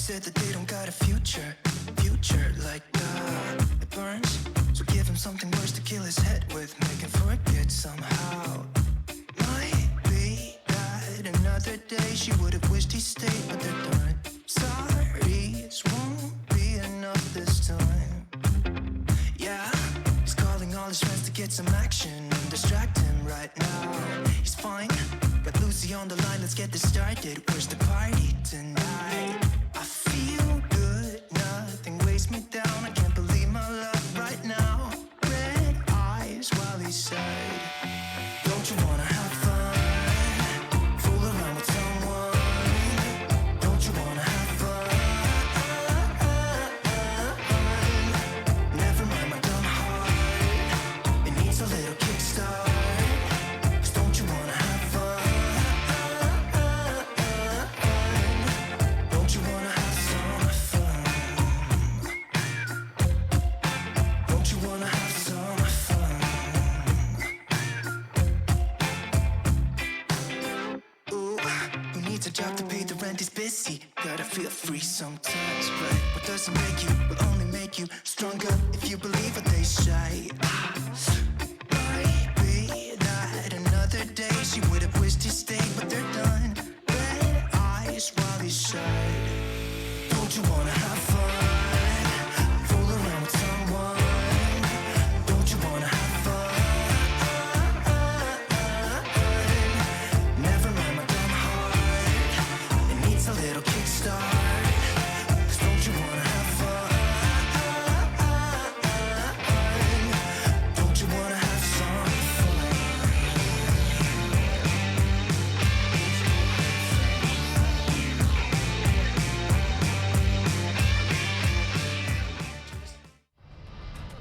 said that they don't got a future like it burns. So give him something worse to kill his head with, make him forget somehow. Might be that another day she would have wished he stayed, but they're done. Sorry's won't be enough this time. Yeah, he's calling all his friends to get some action and distract him right now. He's fine, got Lucy on the line, let's get this started. Where's the party tonight? I feel good, nothing weighs me down. I can't believe my luck right now. Red eyes while he said, don't you wanna have fun? Fool around with someone. Don't you wanna have fun? Never mind my dumb heart, it needs a little kickstart. 'Cause don't you wanna have fun? Don't you wanna have some fun? Don't you wanna have some fun? Ooh, who needs a job to pay the rent? He's busy. Gotta feel free sometimes, right? What doesn't make you will only make you stronger if you believe what they say. Might be that another day she would have wished he stayed, but they're done. Red eyes while he said, don't you wanna have fun? Fool around with someone. Don't you wanna have fun? Never mind my dumb heart, it needs a little kickstart. 'Cause don't you wanna have fun? Don't you wanna have some fun?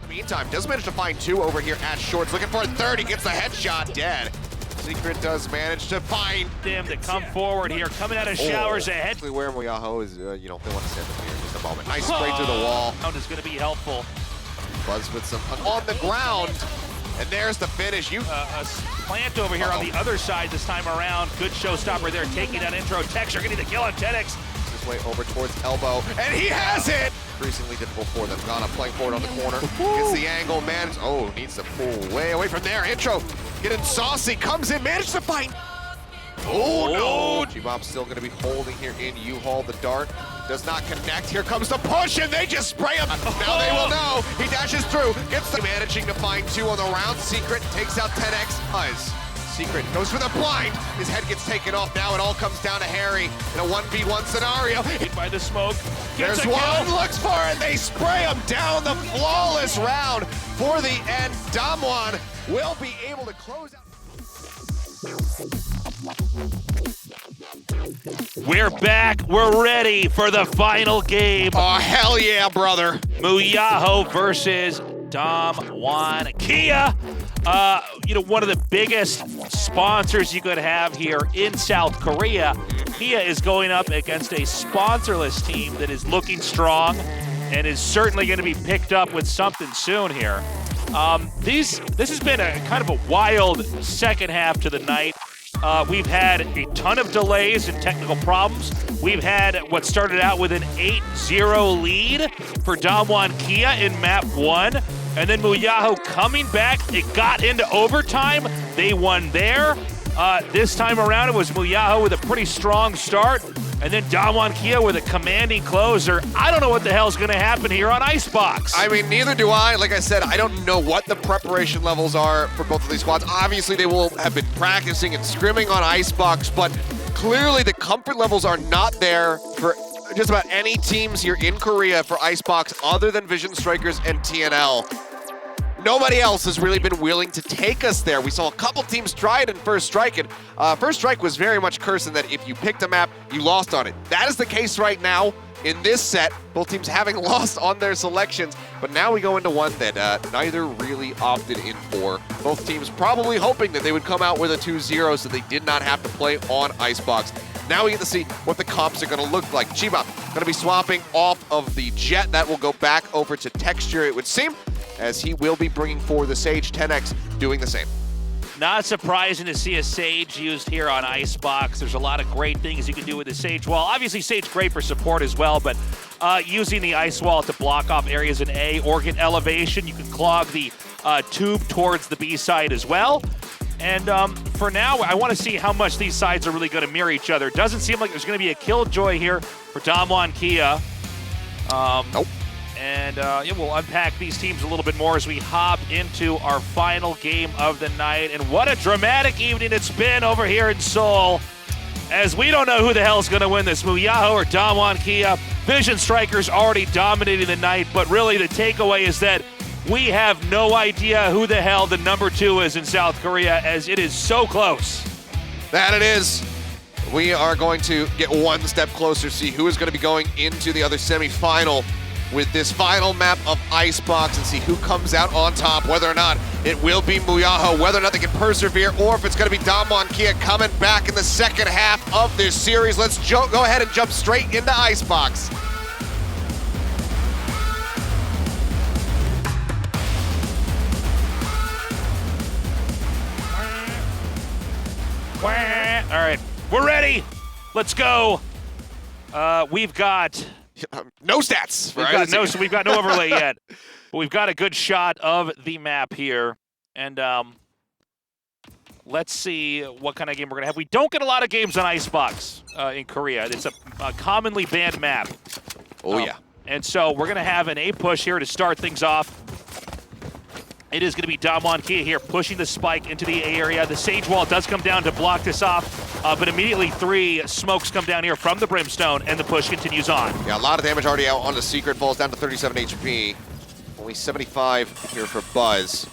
In the meantime, does manage to find two over here at shorts. Looking for a third. He gets the headshot dead. Secret does manage to find Them to come forward here, coming out of showers ahead. Actually, where MUYAHO is, they want to send him here in just a moment. Nice spray through the wall. Round is going to be helpful. Buzz with some on the ground. And there's the finish. A plant over here on the other side this time around. Good showstopper there, taking that intro. Texture getting the kill on 10X. His way over towards elbow. And he has it! Increasingly difficult for them. Ghana playing forward on the corner. Gets the angle, managed. Oh, needs to pull way away from there. Intro getting saucy. Comes in, managed to fight. Oh, no! G-Bob's still going to be holding here in U-Haul. The dart does not connect. Here comes the push, and they just spray him. Now they will know. He dashes through. Gets the managing to find two on the round. Secret takes out 10X. Secret goes for the blind. His head gets taken off. Now it all comes down to Harry in a 1v1 scenario. Hit by the smoke. There's one, looks for it. They spray him down the flawless round for the end. Damwon will be able to close out. We're back. We're ready for the final game. Oh, hell yeah, brother. MUYAHO versus Damwon Kia. One of the biggest sponsors you could have here in South Korea. Kia is going up against a sponsorless team that is looking strong and is certainly going to be picked up with something soon here. This has been a kind of a wild second half to the night. We've had a ton of delays and technical problems. We've had what started out with an 8-0 lead for Damwon Kia in map 1. And then MUYAHO coming back. It got into overtime. They won there. This time around, it was MUYAHO with a pretty strong start. And then Damwon Kia with a commanding closer. I don't know what the hell's going to happen here on Icebox. I mean, neither do I. Like I said, I don't know what the preparation levels are for both of these squads. Obviously, they will have been practicing and scrimming on Icebox, but clearly the comfort levels are not there for just about any teams here in Korea for Icebox other than Vision Strikers and TNL. Nobody else has really been willing to take us there. We saw a couple teams try it in First Strike, and First Strike was very much cursing that if you picked a map, you lost on it. That is the case right now in this set, both teams having lost on their selections, but now we go into one that neither really opted in for. Both teams probably hoping that they would come out with a 2-0 so they did not have to play on Icebox. Now we get to see what the comps are going to look like. Chiba going to be swapping off of the Jet. That will go back over to Texture, it would seem, as he will be bringing forward the Sage. 10X doing the same. Not surprising to see a Sage used here on Icebox. There's a lot of great things you can do with the Sage Wall. Obviously, Sage great for support as well, but using the Ice Wall to block off areas in A or get elevation, you can clog the tube towards the B side as well. And for now, I want to see how much these sides are really going to mirror each other. Doesn't seem like there's going to be a killjoy here for Damwon Kia. Nope. And yeah, we'll unpack these teams a little bit more as we hop into our final game of the night. And what a dramatic evening it's been over here in Seoul, as we don't know who the hell's going to win this, MUYAHO or Damwon Kia. Vision Strikers already dominating the night, but really the takeaway is that we have no idea who the hell the number 2 is in South Korea, as it is so close. That it is. We are going to get one step closer, see who is going to be going into the other semifinal with this final map of Icebox, and see who comes out on top, whether or not it will be MUYAHO, whether or not they can persevere, or if it's going to be Damwon Kia coming back in the second half of this series. Let's go ahead and jump straight into Icebox. All right, we're ready. Let's go. We've got no stats. We've got no overlay yet, but we've got a good shot of the map here. And let's see what kind of game we're gonna have. We don't get a lot of games on Icebox in Korea. It's a commonly banned map. Oh yeah. And so we're gonna have an A push here to start things off. It is going to be Damwon Kia here pushing the spike into the A area. The Sage Wall does come down to block this off, but immediately 3 smokes come down here from the Brimstone, and the push continues on. Yeah, a lot of damage already out on the Secret. Falls down to 37 HP. Only 75 here for Buzz.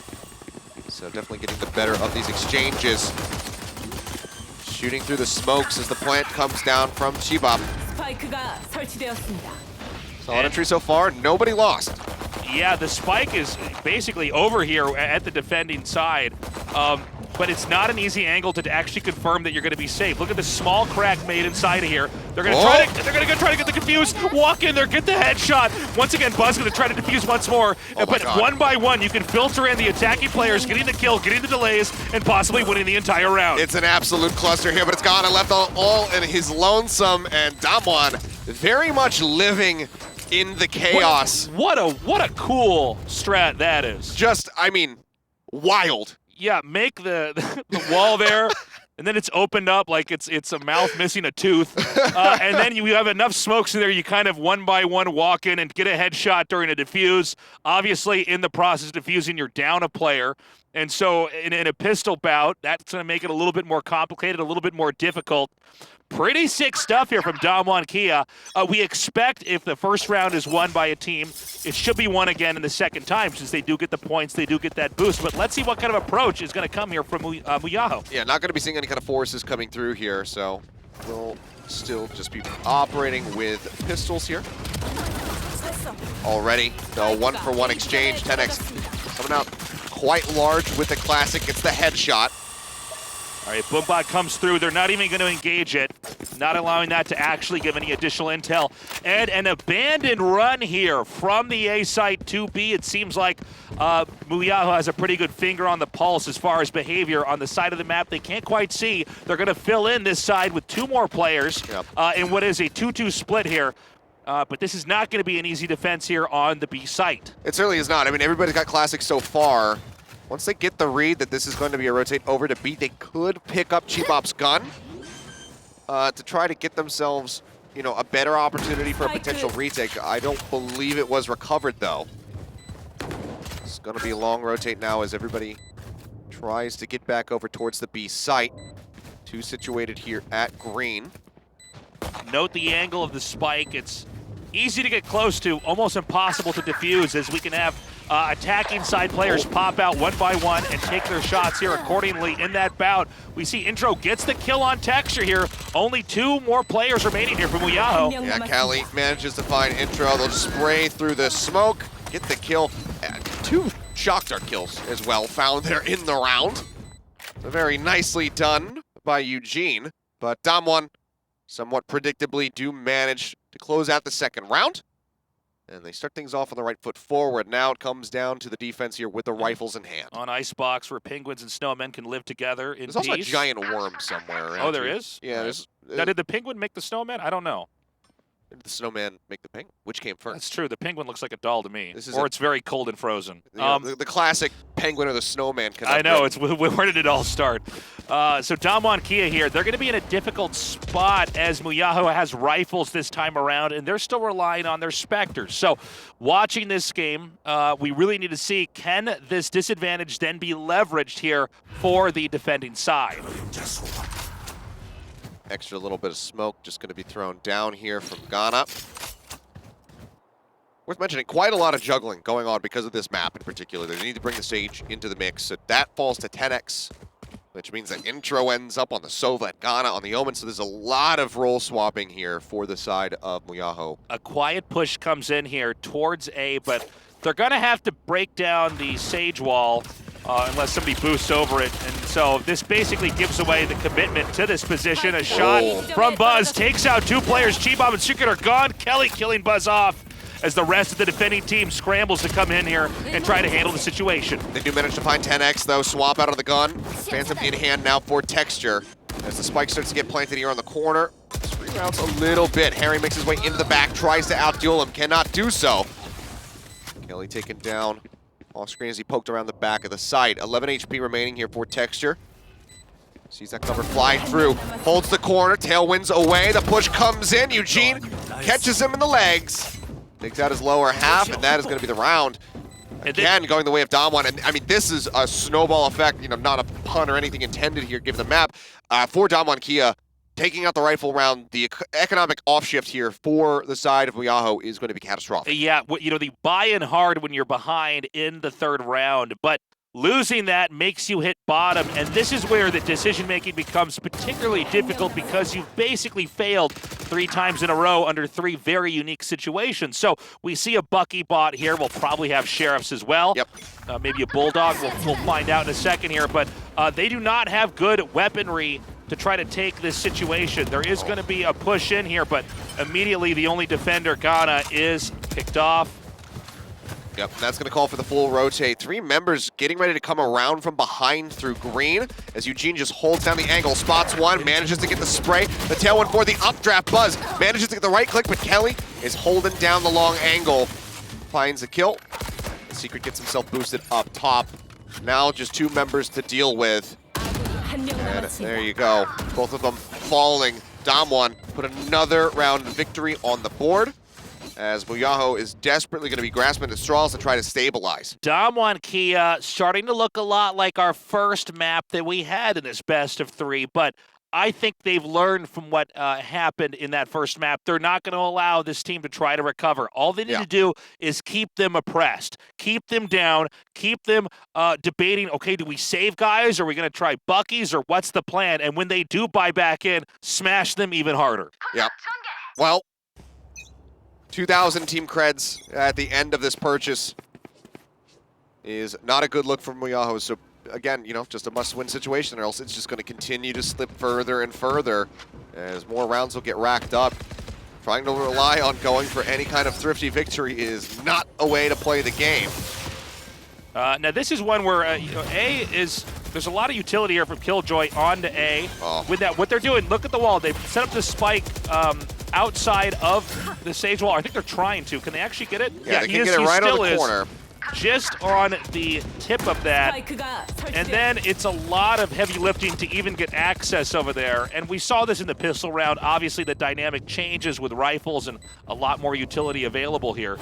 So definitely getting the better of these exchanges. Shooting through the smokes as the plant comes down from Chibop. Solid entry so far, nobody lost. Yeah, the spike is basically over here at the defending side, but it's not an easy angle to actually confirm that you're going to be safe. Look at the small crack made inside of here. They're going to try to get the confuse, walk in there, get the headshot. Once again, Buzz going to try to defuse once more, but one by one, you can filter in the attacking players, getting the kill, getting the delays, and possibly winning the entire round. It's an absolute cluster here, but it's gone and left all in his lonesome, and Damwon very much living in the chaos. What a cool strat that is. Just, I mean, wild. Yeah, make the wall there, and then it's opened up like it's a mouth missing a tooth, and then you have enough smokes in there. You kind of one by one walk in and get a headshot during a defuse. Obviously, in the process of defusing, you're down a player. And so in a pistol bout, that's going to make it a little bit more complicated, a little bit more difficult. Pretty sick stuff here from Damwon Kia. We expect if the first round is won by a team, it should be won again in the second time, since they do get the points, they do get that boost. But let's see what kind of approach is going to come here from MUYAHO. Yeah, not going to be seeing any kind of forces coming through here, so we'll still just be operating with pistols here. Already, the 1-for-1 exchange, 10x coming out quite large with the classic. It's the headshot. All right, Boombot comes through. They're not even going to engage it, not allowing that to actually give any additional intel. And an abandoned run here from the A site to B. It seems like MUYAHO has a pretty good finger on the pulse as far as behavior on the side of the map. They can't quite see. They're going to fill in this side with 2 more players in what is a 2-2 split here. But this is not going to be an easy defense here on the B site. It certainly is not. I mean, everybody's got classic so far. Once they get the read that this is going to be a rotate over to B, they could pick up Chibop's gun to try to get themselves, you know, a better opportunity for a potential retake. I don't believe it was recovered, though. It's going to be a long rotate now as everybody tries to get back over towards the B site. 2 situated here at green. Note the angle of the spike. It's easy to get close to, almost impossible to defuse, as we can have attacking side players pop out one by one and take their shots here accordingly in that bout. We see Intro gets the kill on Texture here. Only 2 more players remaining here from MUYAHO. Yeah, Cali manages to find Intro. They'll spray through the smoke, get the kill. 2 shock dart kills as well found there in the round. So very nicely done by Eugene. But Damwon, somewhat predictably, do manage to close out the second round. And they start things off on the right foot forward. Now it comes down to the defense here with the rifles in hand. On Icebox, where penguins and snowmen can live together in There's also a peace. giant worm somewhere around Oh, there here. is? Yeah, Right. there's... Now, did the penguin make the snowman? I don't know. Did the snowman make the penguin? Which came first? That's true. The penguin looks like a doll to me. This is or it's very cold and frozen. You know, the classic penguin or the snowman I conundrum. know. It's where did it all start? So Damwon Kia here. They're going to be in a difficult spot as MUYAHO has rifles this time around, and they're still relying on their Spectres. So watching this game, we really need to see, can this disadvantage then be leveraged here for the defending side? Extra little bit of smoke just going to be thrown down here from Ghana. Worth mentioning, quite a lot of juggling going on because of this map in particular. They need to bring the stage into the mix. So that falls to 10x, which means that Intro ends up on the Sova and Ghana on the Omen. So there's a lot of role swapping here for the side of MUYAHO. A quiet push comes in here towards A, but they're going to have to break down the Sage wall unless somebody boosts over it. And so this basically gives away the commitment to this position. A shot from Buzz takes out two players. Chi-Bomb and Secret are gone. Kelly killing Buzz off as the rest of the defending team scrambles to come in here and try to handle the situation. They do manage to find 10x though, swap out of the gun. Phantom in hand now for Texture. As the spike starts to get planted here on the corner. Screen routes a little bit. Harry makes his way into the back, tries to outduel him, cannot do so. Kelly taken down off screen as he poked around the back of the site. 11 HP remaining here for Texture. Sees that cover flying through, holds the corner, tailwinds away, the push comes in, Eugene catches him in the legs. Takes out his lower half, and that is going to be the round. Again, going the way of Damwon, and I mean, this is a snowball effect, you know, not a pun or anything intended here, given the map. For Damwon Kia, taking out the rifle round, the economic offshift here for the side of MUYAHO is going to be catastrophic. Yeah, you know, the buy-in hard when you're behind in the third round, but losing that makes you hit bottom, and this is where the decision-making becomes particularly difficult because you've basically failed 3 times in a row under 3 very unique situations. So we see a Bucky bot here. We'll probably have Sheriffs as well. Yep. Maybe a Bulldog. We'll find out in a second here, but they do not have good weaponry to try to take this situation. There is going to be a push in here, but immediately the only defender, Ghana, is picked off. Yep, that's going to call for the full rotate. 3 members getting ready to come around from behind through green as Eugene just holds down the angle, spots one, manages to get the spray. The tailwind for the updraft. Buzz manages to get the right click, but Kelly is holding down the long angle. Finds a kill. The Secret gets himself boosted up top. Now just 2 members to deal with. And there you go. Both of them falling. Damwon put another round of victory on the board, as MUYAHO is desperately going to be grasping at straws to try to stabilize. Damwon Kia starting to look a lot like our first map that we had in this best of 3, but I think they've learned from what happened in that first map. They're not going to allow this team to try to recover. All they need to do is keep them oppressed, keep them down, keep them debating, okay, do we save guys? Are we going to try Buckies, or what's the plan? And when they do buy back in, smash them even harder. Yep. Well, 2,000 team creds at the end of this purchase is not a good look for MUYAHO. So again, you know, just a must-win situation, or else it's just going to continue to slip further and further as more rounds will get racked up. Trying to rely on going for any kind of thrifty victory is not a way to play the game. Now this is one where you know, there's a lot of utility here from Killjoy onto A. With that, what they're doing, look at the wall. They've set up the spike outside of the Sage wall. I think they're trying to. Can they actually get it? Yeah, they can get it right on the corner. Just on the tip of that, and then it's a lot of heavy lifting to even get access over there. And we saw this in the pistol round. Obviously, the dynamic changes with rifles and a lot more utility available here.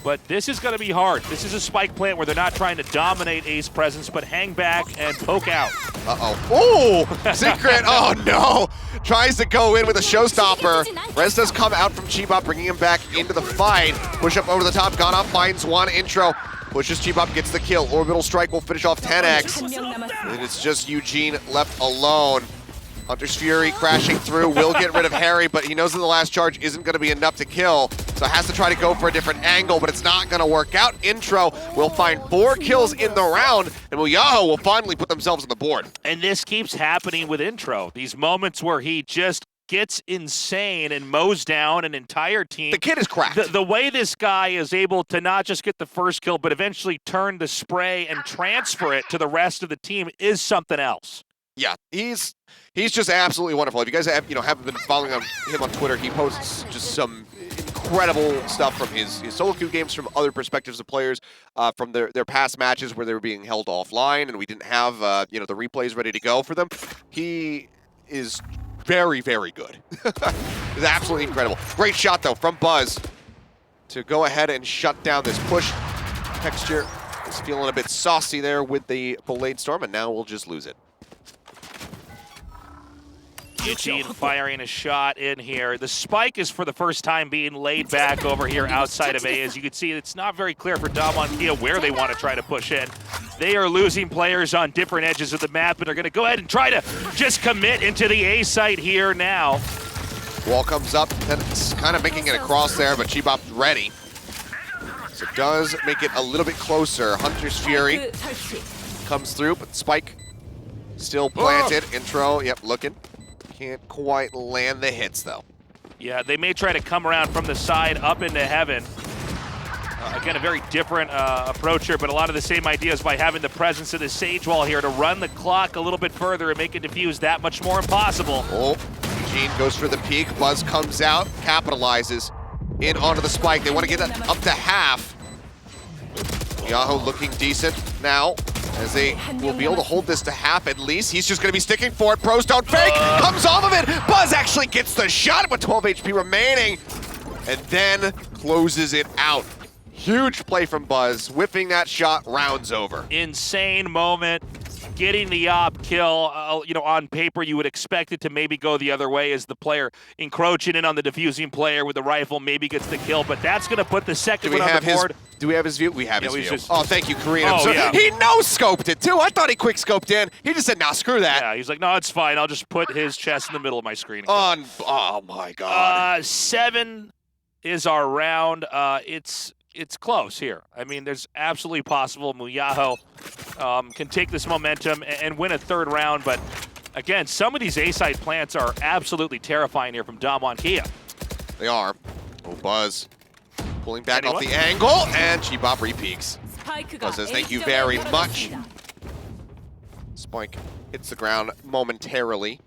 But this is going to be hard. This is a spike plant where they're not trying to dominate A's presence, but hang back and poke out. Uh-oh. Oh, Secret. Oh, no. Tries to go in with a showstopper. Rez does come out from Chi-Bomb, bringing him back into the fight. Push up over the top. Ghana finds one. Intro pushes Chi-Bomb, gets the kill. Orbital Strike will finish off 10x. And it's just Eugene left alone. Hunter's Fury crashing through, will get rid of Harry, but he knows that the last charge isn't going to be enough to kill, so has to try to go for a different angle, but it's not going to work out. Intro will find 4 kills in the round, and MUYAHO will finally put themselves on the board. And this keeps happening with Intro. These moments where he just gets insane and mows down an entire team. The kid is cracked. The way this guy is able to not just get the first kill, but eventually turn the spray and transfer it to the rest of the team is something else. Yeah, he's just absolutely wonderful. If you guys haven't been following him on Twitter, he posts just some incredible stuff from his solo queue games, from other perspectives of players, from their past matches where they were being held offline and we didn't have the replays ready to go for them. He is very, very good. It's absolutely incredible. Great shot though from Buzz to go ahead and shut down this push. Texture is feeling a bit saucy there with the Blade Storm, and now we'll just lose it. Eugene firing a shot in here. The spike is for the first time being laid back over here outside of A. As you can see, it's not very clear for Damonkia where they want to try to push in. They are losing players on different edges of the map and are going to go ahead and try to just commit into the A site here now. Wall comes up, then it's kind of making it across there, but Chibop's ready. So it does make it a little bit closer. Hunter's Fury comes through, but Spike still planted. Intro, yep, looking. Can't quite land the hits, though. Yeah, they may try to come around from the side up into heaven. Again, a very different approach here, but a lot of the same ideas by having the presence of the Sage Wall here to run the clock a little bit further and make it diffuse that much more impossible. Oh, Eugene goes for the peak. Buzz comes out, capitalizes in onto the spike. They want to get that up to half. MUYAHO looking decent now, as they will be able to hold this to half at least. He's just going to be sticking for it. Pros don't fake, comes off of it. Buzz actually gets the shot with 12 HP remaining, and then closes it out. Huge play from Buzz, whipping that shot, rounds over. Insane moment, getting the op kill. On paper you would expect it to maybe go the other way as the player encroaching in on the diffusing player with the rifle maybe gets the kill, but that's going to put the second one on the board. Do we have his view? We have his view. Just, oh, thank you, Karina. Oh, so yeah. He no-scoped it, too. I thought he quick-scoped in. He just said, nah, screw that. Yeah, he's like, no, it's fine. I'll just put his chest in the middle of my screen. Oh, my God. 7 is our round. It's close here. I mean, there's absolutely possible MUYAHO can take this momentum and win a third round, but again, some of these A-side plants are absolutely terrifying here from Damonkia. They are. Oh, Buzz pulling back off the angle, and Chibop re-peaks. Buzz says, thank you very much. Spike hits the ground momentarily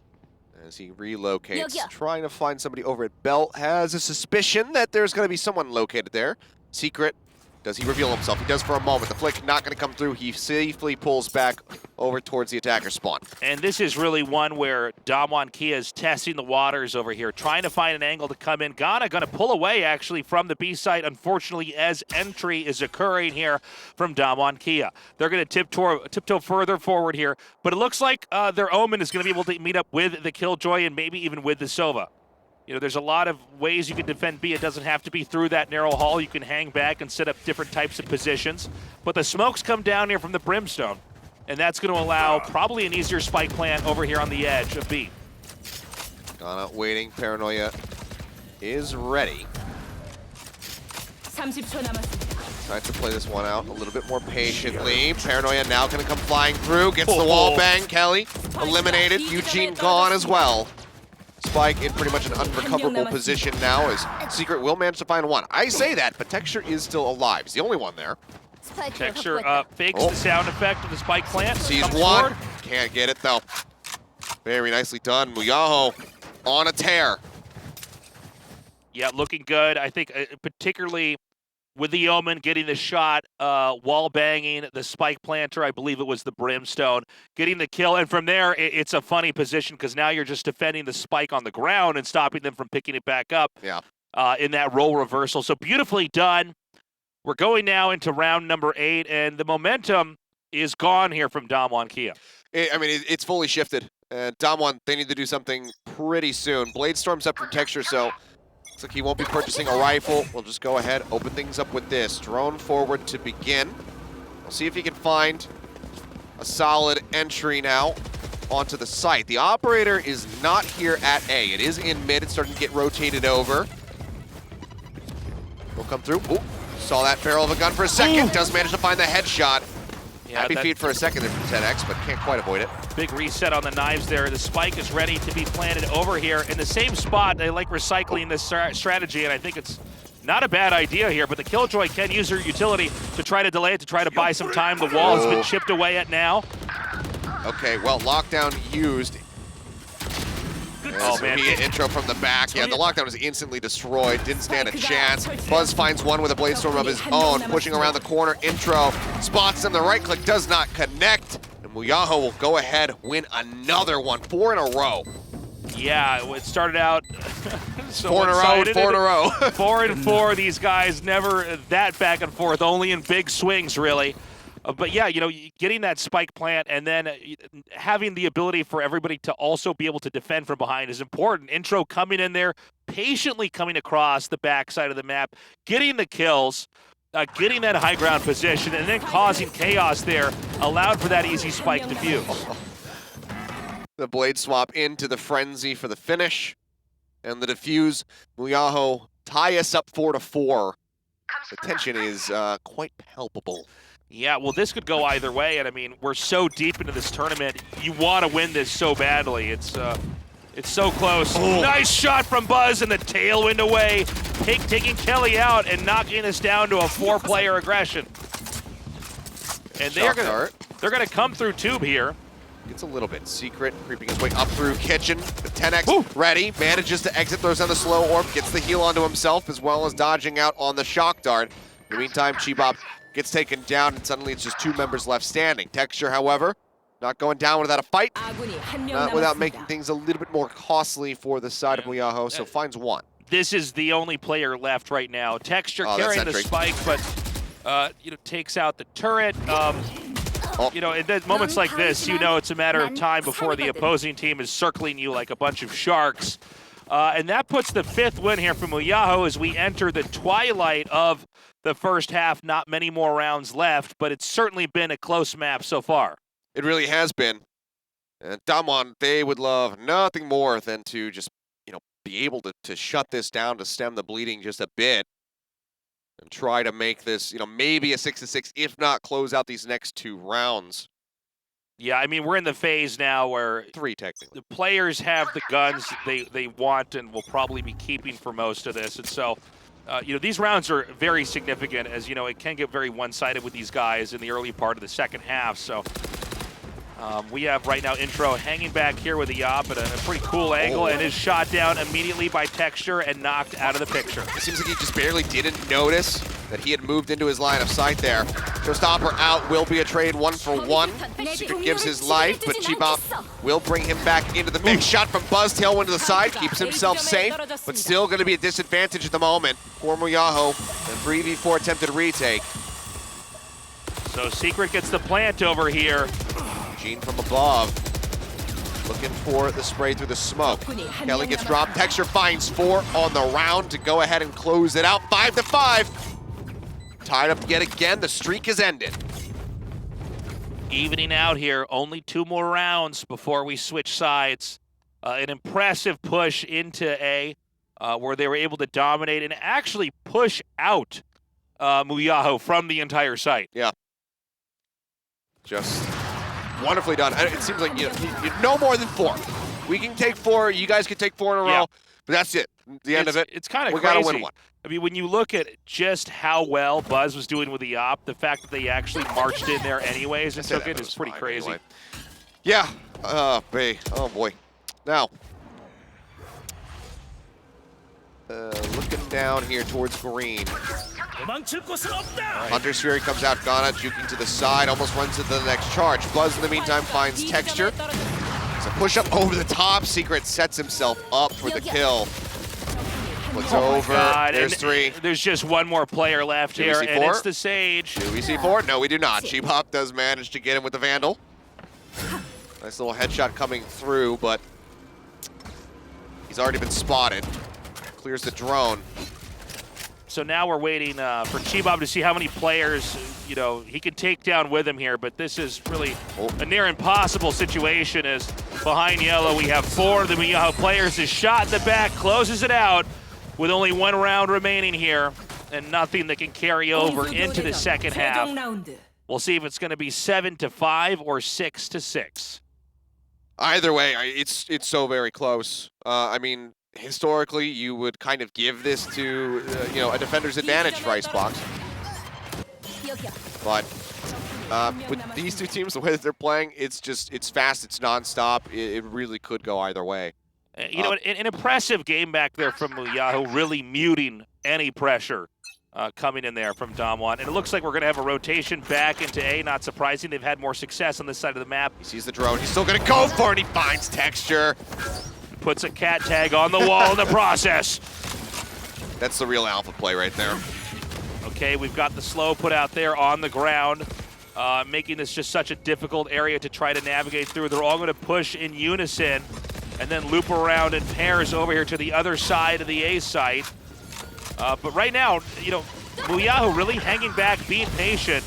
as he relocates, trying to find somebody over at Belt. Has a suspicion that there's going to be someone located there. Secret. Does he reveal himself? He does for a moment. The flick not going to come through. He safely pulls back over towards the attacker spawn. And this is really one where Damonkia is testing the waters over here, trying to find an angle to come in. Ghana going to pull away, actually, from the B site, unfortunately, as entry is occurring here from Damonkia. They're going to tiptoe further forward here, but it looks like their Omen is going to be able to meet up with the Killjoy and maybe even with the Sova. There's a lot of ways you can defend B. It doesn't have to be through that narrow hall. You can hang back and set up different types of positions. But the smokes come down here from the Brimstone, and that's going to allow probably an easier spike plant over here on the edge of B. Ghana waiting. Paranoia is ready. Tries to play this one out a little bit more patiently. Paranoia now going to come flying through. Gets the wall bang. Kelly eliminated. Eugene gone as well. Spike in pretty much an unrecoverable position now, as Secret will manage to find one. I say that, but Texture is still alive. He's the only one there. Texture fakes the sound effect of the spike plant. Sees one. Forward. Can't get it, though. Very nicely done. MUYAHO on a tear. Yeah, looking good. I think particularly with the Omen getting the shot, wall banging, the spike planter, I believe it was the Brimstone, getting the kill. And from there, it's a funny position because now you're just defending the spike on the ground and stopping them from picking it back up in that role reversal. So beautifully done. We're going now into round number 8, and the momentum is gone here from Damonkia. It's fully shifted. Damwon, they need to do something pretty soon. Blade Storm's up from Texture, so looks like he won't be purchasing a rifle. We'll just go ahead, open things up with this. Drone forward to begin. We'll see if he can find a solid entry now onto the site. The operator is not here at A. It is in mid. It's starting to get rotated over. We'll come through. Ooh, saw that barrel of a gun for a second. Does manage to find the headshot. Happy feet for a second there from 10X, but can't quite avoid it. Big reset on the knives there. The spike is ready to be planted over here in the same spot. They like recycling this strategy, and I think it's not a bad idea here, but the Killjoy can use her utility to try to delay it, to try to buy some time. The wall has been chipped away at now. Okay, well, lockdown used. Oh, man. Intro from the back. Yeah, the lockdown was instantly destroyed. Didn't stand a chance. Buzz finds one with a blade storm of his own, pushing around the corner. Intro spots him. The right click does not connect. And MUYAHO will go ahead, win another one. 4 in a row. Yeah, it started out so 4 in a row, 4 in a row. 4 and 4, these guys never that back and forth, only in big swings, really. But yeah, you know, getting that spike plant and then having the ability for everybody to also be able to defend from behind is important. Intro coming in there, patiently coming across the backside of the map, getting the kills, getting that high ground position, and then causing chaos there, allowed for that easy spike defuse. The blade swap into the frenzy for the finish. And the defuse, MUYAHO tie us up 4-4. The tension is quite palpable. Yeah, well, this could go either way, and I mean, we're so deep into this tournament. You want to win this so badly. It's so close. Oh. Nice shot from Buzz in the tailwind away. Taking Kelly out and knocking us down to a 4-player aggression. And they're gonna come through tube here. Gets a little bit secret, creeping his way up through kitchen. The 10x ready, manages to exit, throws down the slow orb, gets the heal onto himself, as well as dodging out on the shock dart. In the meantime, Chibop gets taken down, and suddenly it's just 2 members left standing. Texture, however, not going down without a fight, not without making things a little bit more costly for the side of MUYAHO, so finds 1. This is the only player left right now. Texture carrying the spike, but you know, takes out the turret. You know, at moments like this, you know it's a matter of time before the opposing team is circling you like a bunch of sharks. And that puts the 5th win here for MUYAHO as we enter the twilight of the first half. Not many more rounds left, but it's certainly been a close map so far. It really has been. And Damwon, they would love nothing more than to just, you know, be able to shut this down, to stem the bleeding just a bit, and try to make this, you know, maybe a 6-6, if not close out these next 2 rounds. Yeah, I mean, we're in the phase now where 3 technically. the players have the guns they want and will probably be keeping for most of this. And so, you know, these rounds are very significant, as, you know, it can get very one-sided with these guys in the early part of the second half. So we have right now Intro hanging back here with the Yop at a pretty cool angle, and is shot down immediately by Texture and knocked out of the picture. It seems like he just barely didn't notice that he had moved into his line of sight there. Showstopper out, will be a trade 1-for-1. Secret gives his life, but Chibop will bring him back into the mix. Shot from Buzz, tailwind to the side, keeps himself safe, but still going to be a disadvantage at the moment for MUYAHO. And 3v4 attempted retake. So Secret gets the plant over here. Gene from above, looking for the spray through the smoke. Kelly gets dropped. Texture finds 4 on the round to go ahead and close it out. 5-5. Tied up yet again. The streak is ended. Evening out here. Only 2 more rounds before we switch sides. An impressive push into A, where they were able to dominate and actually push out MUYAHO from the entire site. Yeah. Just wonderfully done. It seems like you no more than 4. We can take 4. You guys can take 4 in a row. But that's it. The end of it. It's kind of crazy. We gotta win 1. I mean, when you look at just how well Buzz was doing with the Op, the fact that they actually marched in there anyways and took it is pretty crazy. Anyway. Yeah. Oh boy. Now, looking down here towards green. Hunter's Fury comes out, Ghana juking to the side, almost runs into the next charge. Buzz in the meantime finds Texture. It's a push up over the top. Secret sets himself up for the kill. What's over? There's 3. There's just 1 more player left here, and it's the Sage. Do we see 4? No, we do not. Chibop does manage to get him with the Vandal. Nice little headshot coming through, but he's already been spotted. Clears the drone. So now we're waiting for Chibop to see how many players, you know, he can take down with him here, but this is really a near impossible situation, as behind yellow we have 4 of the MUYAHO players. His shot in the back closes it out with only 1 round remaining here and nothing that can carry over into the second half. We'll see if it's going to be 7-5 or 6-6. Either way, it's so very close. I mean, historically, you would kind of give this to a defender's advantage for Icebox, but with these two teams, the way that they're playing, it's fast, it's nonstop. It really could go either way. An impressive game back there from MUYAHO, really muting any pressure coming in there from Dom1. And it looks like we're going to have a rotation back into A. Not surprising. They've had more success on this side of the map. He sees the drone. He's still going to go for it. He finds Texture. Puts a cat tag on the wall in the process. That's the real alpha play right there. Okay, we've got the slow put out there on the ground, making this just such a difficult area to try to navigate through. They're all going to push in unison and then loop around in pairs over here to the other side of the A site. But right now, MUYAHO really hanging back, being patient,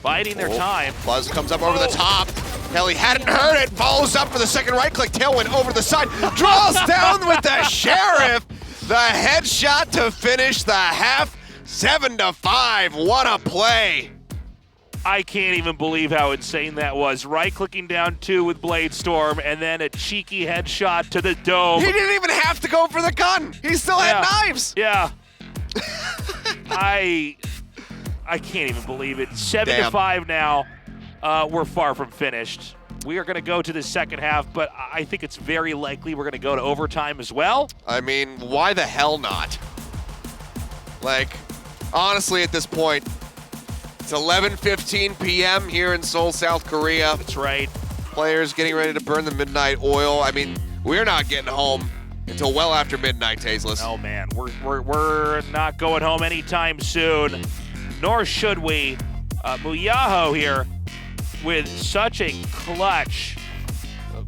biding their time. Buzz comes up over the top. Hell, he hadn't heard it. Follows up for the second right click. Tailwind over the side. Draws down with the Sheriff. The headshot to finish the half. 7-5. What a play. I can't even believe how insane that was. Right-clicking down 2 with Blade Storm, and then a cheeky headshot to the dome. He didn't even have to go for the gun. He still had knives. Yeah. I can't even believe it. 7-5 now. We're far from finished. We are going to go to the second half, but I think it's very likely we're going to go to overtime as well. I mean, why the hell not? Like, honestly, at this point, it's 11:15 p.m. here in Seoul, South Korea. That's right. Players getting ready to burn the midnight oil. I mean, we're not getting home until well after midnight, Tasteless. Oh man, we're not going home anytime soon, nor should we. MUYAHO here with such a clutch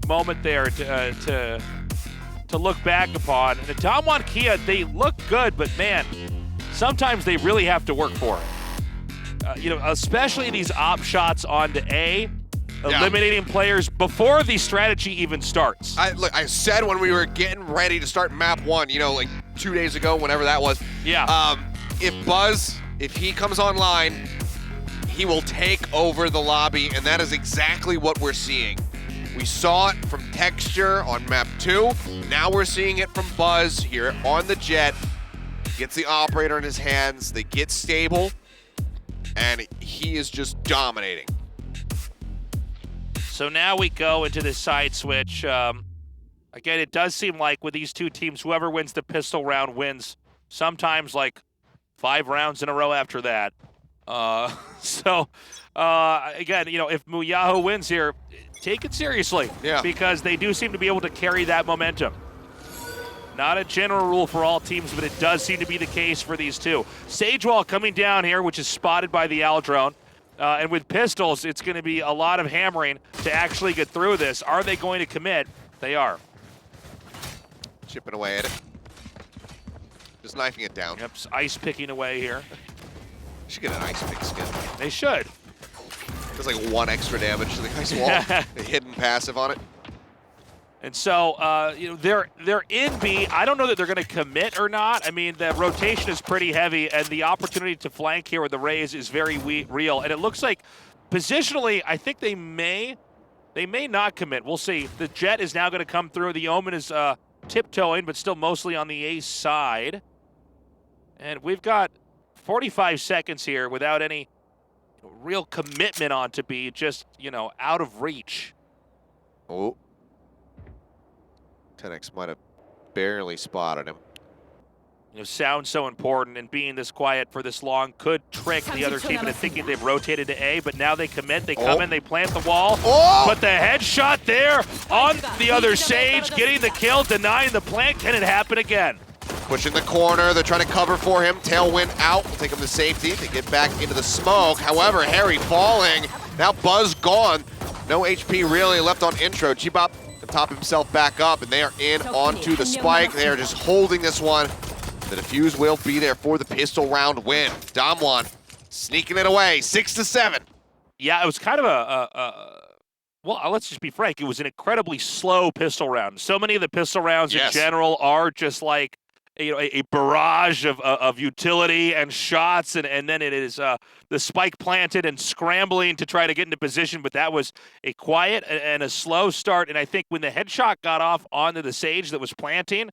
moment there to look back upon. And the Dom1 Kia, they look good, but man, sometimes they really have to work for it. Especially these op shots onto A, eliminating players before the strategy even starts. I said when we were getting ready to start map 1, like 2 days ago, whenever that was. Yeah. If Buzz, if he comes online, he will take over the lobby, and that is exactly what we're seeing. We saw it from Texture on map 2. Now we're seeing it from Buzz here on the Jet. Gets the operator in his hands. They get stable, and he is just dominating. So now we go into the side switch. Again, it does seem like with these two teams, whoever wins the pistol round wins sometimes like 5 rounds in a row after that. Again, if MUYAHO wins here, take it seriously. Yeah. Because they do seem to be able to carry that momentum. Not a general rule for all teams, but it does seem to be the case for these two. Sagewall coming down here, which is spotted by the Al drone. And with pistols, it's going to be a lot of hammering to actually get through this. Are they going to commit? They are. Chipping away at it. Just knifing it down. Yep, ice picking away here. Should get an ice pick skin. They should. Does like 1 extra damage to the ice wall. A hidden passive on it. And so, they're in B. I don't know that they're going to commit or not. I mean, the rotation is pretty heavy, and the opportunity to flank here with the Rays is very real. And it looks like, positionally, I think they may not commit. We'll see. The Jet is now going to come through. The Omen is tiptoeing, but still mostly on the A side. And we've got 45 seconds here without any real commitment on to B, just, out of reach. Oh. 10X might have barely spotted him. Sound so important, and being this quiet for this long could trick the other team into thinking they've rotated to A, but now they commit, they come in, they plant the wall. But the headshot there on the other Sage, getting the kill, denying the plant. Can it happen again? Pushing the corner, they're trying to cover for him. Tailwind out, will take him to safety. They get back into the smoke. However, Harry falling. Now Buzz gone. No HP really left on intro. G-Bop to top himself back up, and they are in onto the spike. They are just holding this one. The defuse will be there for the pistol round win. Dom1 sneaking it away, 6-7. Yeah, it was kind of well, let's just be frank. It was an incredibly slow pistol round. So many of the pistol rounds in general are just like a barrage of utility and shots, and then it is the spike planted and scrambling to try to get into position. But that was a quiet and a slow start. And I think when the headshot got off onto the Sage that was planting,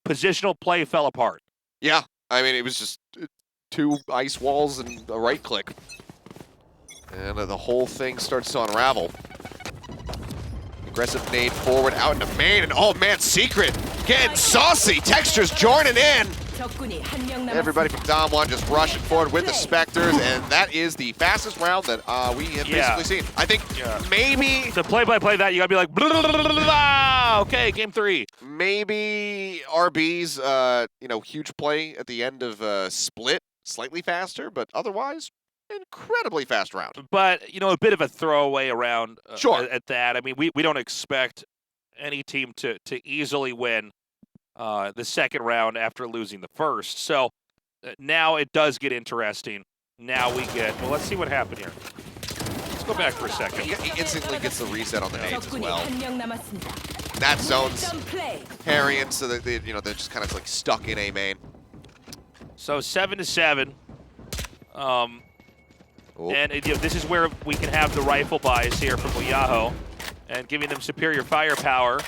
positional play fell apart. Yeah, I mean, it was just 2 ice walls and a right click. And the whole thing starts to unravel. Aggressive nade forward out into main, and oh man, Secret getting saucy. Textures joining in. Everybody from Dom 1 just rushing forward with the Spectres, and that is the fastest round that we have basically seen. I think maybe the play-by-play that you gotta be like, blah, blah, blah, blah, blah. Okay, game 3. Maybe RB's huge play at the end of Split, slightly faster, but otherwise incredibly fast round. But a bit of a throwaway around sure. At that. I mean, we don't expect any team to easily win the second round after losing the first. So now it does get interesting. Now we get, well, let's see what happened here. Let's go back for a second. He instantly gets the reset on the nades as well. That zone's harrying, so that they're just kind of like stuck in A main. So 7-7. And this is where we can have the rifle buys here from MUYAHO and giving them superior firepower.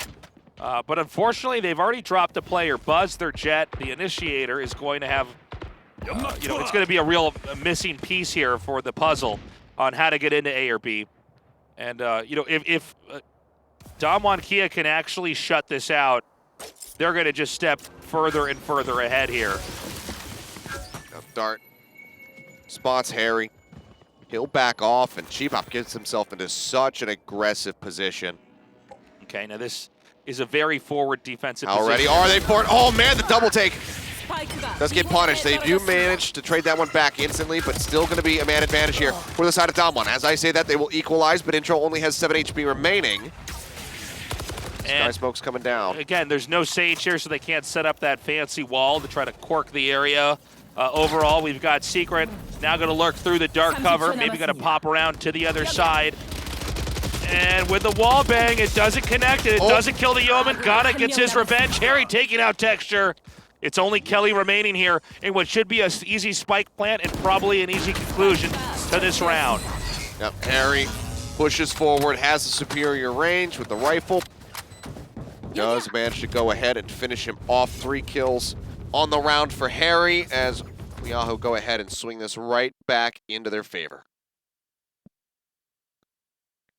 But unfortunately, they've already dropped a player. Buzz, their jet, the initiator, is going to have, it's going to be a real missing piece here for the puzzle on how to get into A or B. And, if Dom1 Kia can actually shut this out, they're going to just step further and further ahead here. Now Dart spots Harry. He'll back off, and Chibop gets himself into such an aggressive position. Okay, now this is a very forward defensive How ready are they for it? Oh man, the double take does get punished. They do manage to trade that one back instantly, but still going to be a man advantage here for the side of Dom1. As I say that, they will equalize, but Intro only has 7 HP remaining. Sky Smoke's coming down. Again, there's no Sage here, so they can't set up that fancy wall to try to cork the area. Overall, we've got Secret now going to lurk through the dark cover, maybe going to pop around to the other side. And with the wall bang, it doesn't connect, and it doesn't kill the Yeoman. Gana gets his revenge. Harry taking out Texture. It's only Kelly remaining here in what should be an easy spike plant and probably an easy conclusion to this round. Yep, Harry pushes forward, has a superior range with the rifle. Does manage to go ahead and finish him off. 3 kills on the round for Harry as MUYAHO go ahead and swing this right back into their favor.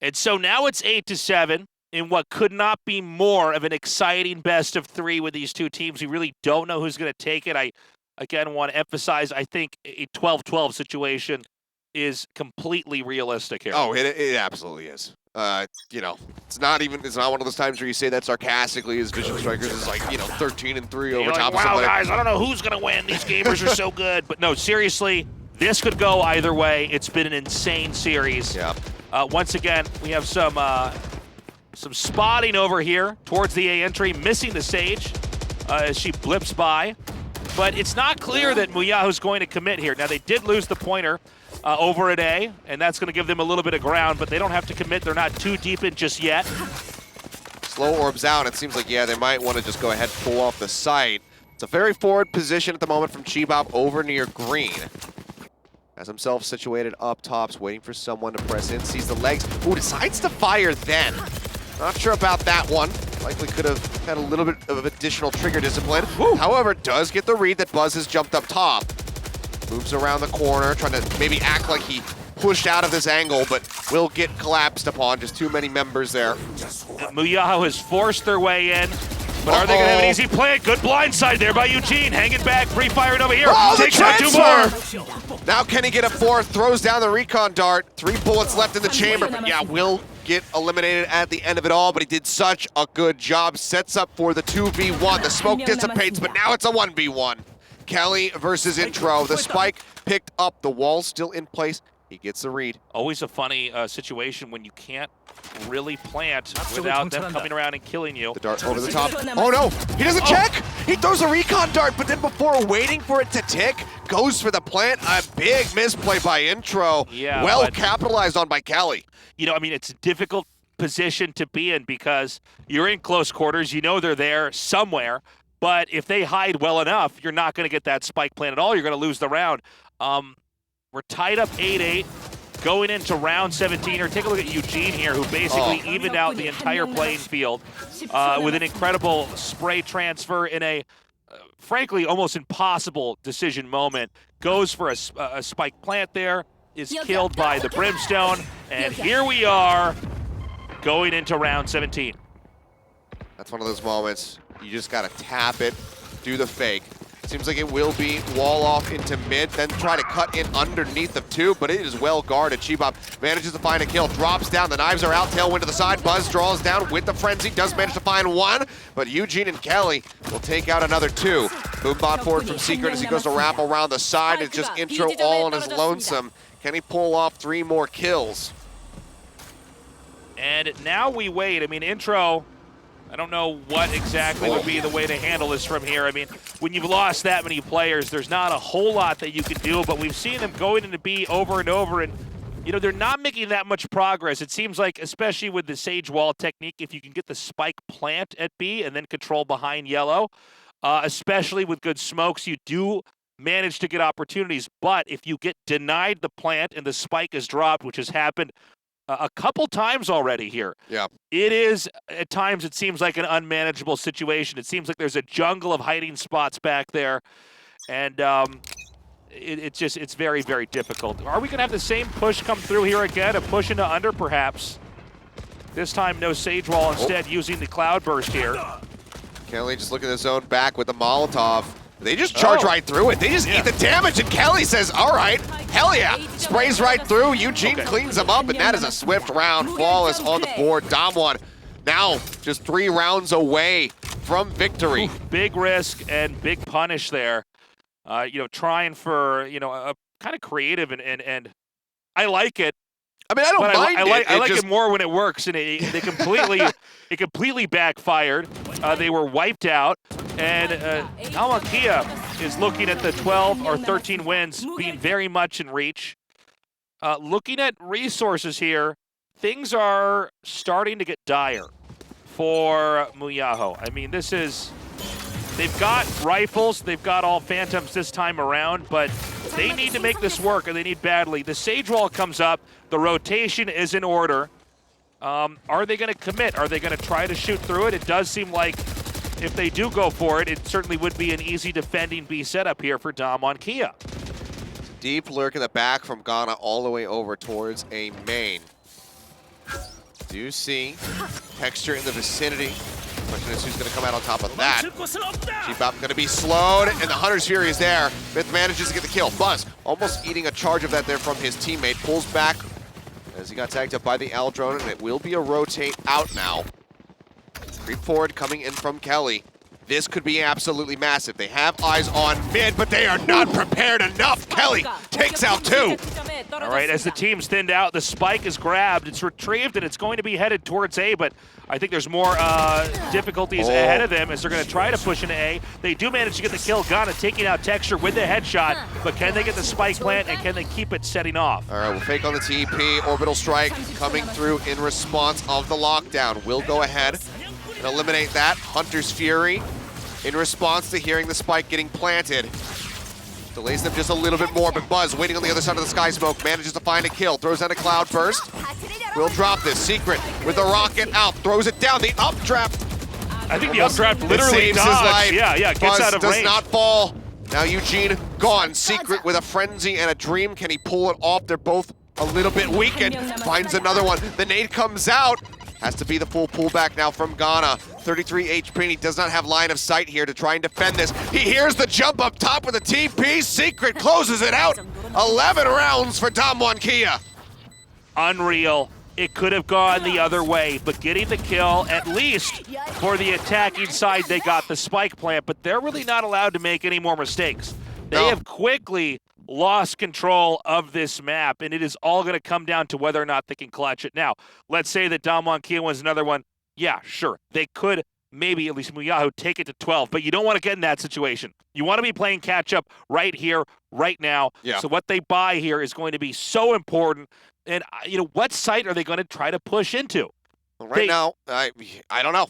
And so now it's 8-7 in what could not be more of an exciting best of 3 with these two teams. We really don't know who's going to take it. I, again, want to emphasize, I think a 12-12 situation is completely realistic here. Oh, it absolutely is. It's not one of those times where you say that sarcastically as Vision Strikers is like, 13-3 over top of somebody. Wow, guys, I don't know who's going to win. These gamers are so good. But no, seriously, this could go either way. It's been an insane series. Yeah. Once again, we have some spotting over here towards the A entry, missing the Sage as she blips by. But it's not clear that MUYAHO's going to commit here. Now, they did lose the pointer over at A, and that's going to give them a little bit of ground, but they don't have to commit. They're not too deep in just yet. Slow orbs out. It seems like, they might want to just go ahead and pull off the site. It's a very forward position at the moment from Chibop over near green. Has himself situated up tops, waiting for someone to press in. Sees the legs. Ooh, decides to fire then. Not sure about that one. Likely could have had a little bit of additional trigger discipline. Ooh. However, does get the read that Buzz has jumped up top. Moves around the corner, trying to maybe act like he pushed out of this angle, but will get collapsed upon. Just too many members there. MUYAHO has forced their way in, but are they going to have an easy play? Good blindside there by Eugene. Hanging back, pre-firing over here. Takes out 2 more. Now can he get a 4th? Throws down the recon dart. 3 bullets left in the chamber, but will get eliminated at the end of it all, but he did such a good job. Sets up for the 2v1. The smoke dissipates, but now it's a 1v1. Kelly versus Intro. The spike picked up. The wall's still in place. He gets the read. Always a funny situation when you can't really plant without them coming around and killing you. The dart over the top. Oh no, he doesn't check. He throws a recon dart, but then before waiting for it to tick, goes for the plant. A big misplay by Intro. Yeah, well capitalized on by Kelly. It's a difficult position to be in because you're in close quarters. You know they're there somewhere. But if they hide well enough, you're not going to get that spike plant at all. You're going to lose the round. We're tied up 8-8. Going into round 17 here, take a look at Eugene here, who basically evened out the entire playing field with an incredible spray transfer in a, frankly, almost impossible decision moment. Goes for a spike plant there, is killed by the Brimstone, and here we are going into round 17. That's one of those moments, you just gotta tap it, do the fake. Seems like it will be wall off into mid, then try to cut in underneath of two, but it is well guarded. Chibop manages to find a kill, drops down, the knives are out, tailwind to the side, Buzz draws down with the frenzy, does manage to find one, but Eugene and Kelly will take out another two. Boombot forward from Secret as he goes to wrap around the side. It's just intro all on his lonesome. Can he pull off 3 more kills? And now we wait. I mean, intro, I don't know what exactly would be the way to handle this from here. I mean, when you've lost that many players, there's not a whole lot that you can do, but we've seen them going into B over and over, and you know, they're not making that much progress. It seems like, especially with the Sage Wall technique, if you can get the spike plant at B and then control behind yellow, especially with good smokes, you do manage to get opportunities. But if you get denied the plant and the spike is dropped, which has happened a couple times already here. Yeah. It is, at times, it seems like an unmanageable situation. It seems like there's a jungle of hiding spots back there. And it's very, very difficult. Are we going to have the same push come through here again? A push into under, perhaps? This time, no Sage Wall, instead using the Cloudburst here. Kelly just looking at his own back with the Molotov. They just charge right through it. They just eat the damage, and Kelly says, all right, hell yeah. Sprays right through. Eugene cleans them up, and that is a swift round. Flawless on the board. Damwon now just 3 rounds away from victory. Oof, big risk and big punish there. You know, trying for, you know, a kind of creative, and I like it. I mean, I don't mind I like it more when it works, and they completely it completely backfired. They were wiped out, and Kia is looking at the 12 or 13 wins, being very much in reach. Looking at resources here, things are starting to get dire for MUYAHO. I mean, this is... They've got rifles, they've got all Phantoms this time around, but they need to make this work, and they need badly. The Sage Wall comes up, the rotation is in order. Are they going to commit? Are they going to try to shoot through it? It does seem like if they do go for it, it certainly would be an easy defending B setup here for Damwon Kia. Deep lurk in the back from Ghana all the way over towards a main. Do see texture in the vicinity. Question is who's going to come out on top of that. Chibop going to be slowed, and the Hunter's Fury is there. Myth manages to get the kill. Buzz almost eating a charge of that there from his teammate. Pulls back as he got tagged up by the L drone, and it will be a rotate out now. Creep forward coming in from Kelly. This could be absolutely massive. They have eyes on mid, but they are not prepared enough. Kelly takes out 2. All right, as the team's thinned out, the spike is grabbed, it's retrieved, and it's going to be headed towards A, but I think there's more difficulties ahead of them as they're going to try to push into A. They do manage to get the kill. Ghana taking out Texture with the headshot, but can they get the spike plant, and can they keep it setting off? All right, we'll fake on the TP. Orbital Strike coming through in response of the lockdown. We'll go ahead and eliminate that. Hunter's Fury in response to hearing the spike getting planted. Delays them just a little bit more, but Buzz waiting on the other side of the sky smoke, manages to find a kill, throws out a Cloudburst. Will drop this. Secret with the rocket out, throws it down, the updraft. I think the updraft literally saves his life. Yeah, gets Buzz out of range. does not fall. Now Eugene gone. Secret with a frenzy and a dream. Can he pull it off? They're both a little bit weakened. Finds another one. The nade comes out. Has to be the full pullback now from Ghana. 33 HP, and he does not have line of sight here to try and defend this. He hears the jump up top with the TP. Secret closes it out. 11 rounds for Damwon Kia. Unreal. It could have gone the other way, but getting the kill, at least for the attacking side, they got the spike plant, but they're really not allowed to make any more mistakes. They have quickly lost control of this map, and it is all going to come down to whether or not they can clutch it. Now, let's say that Damwon Kia wins another one. Yeah, sure. They could maybe, at least MUYAHO, take it to 12, but you don't want to get in that situation. You want to be playing catch-up right here, right now. Yeah. So what they buy here is going to be so important. And, you know, what site are they going to try to push into? Well, right now, I don't know,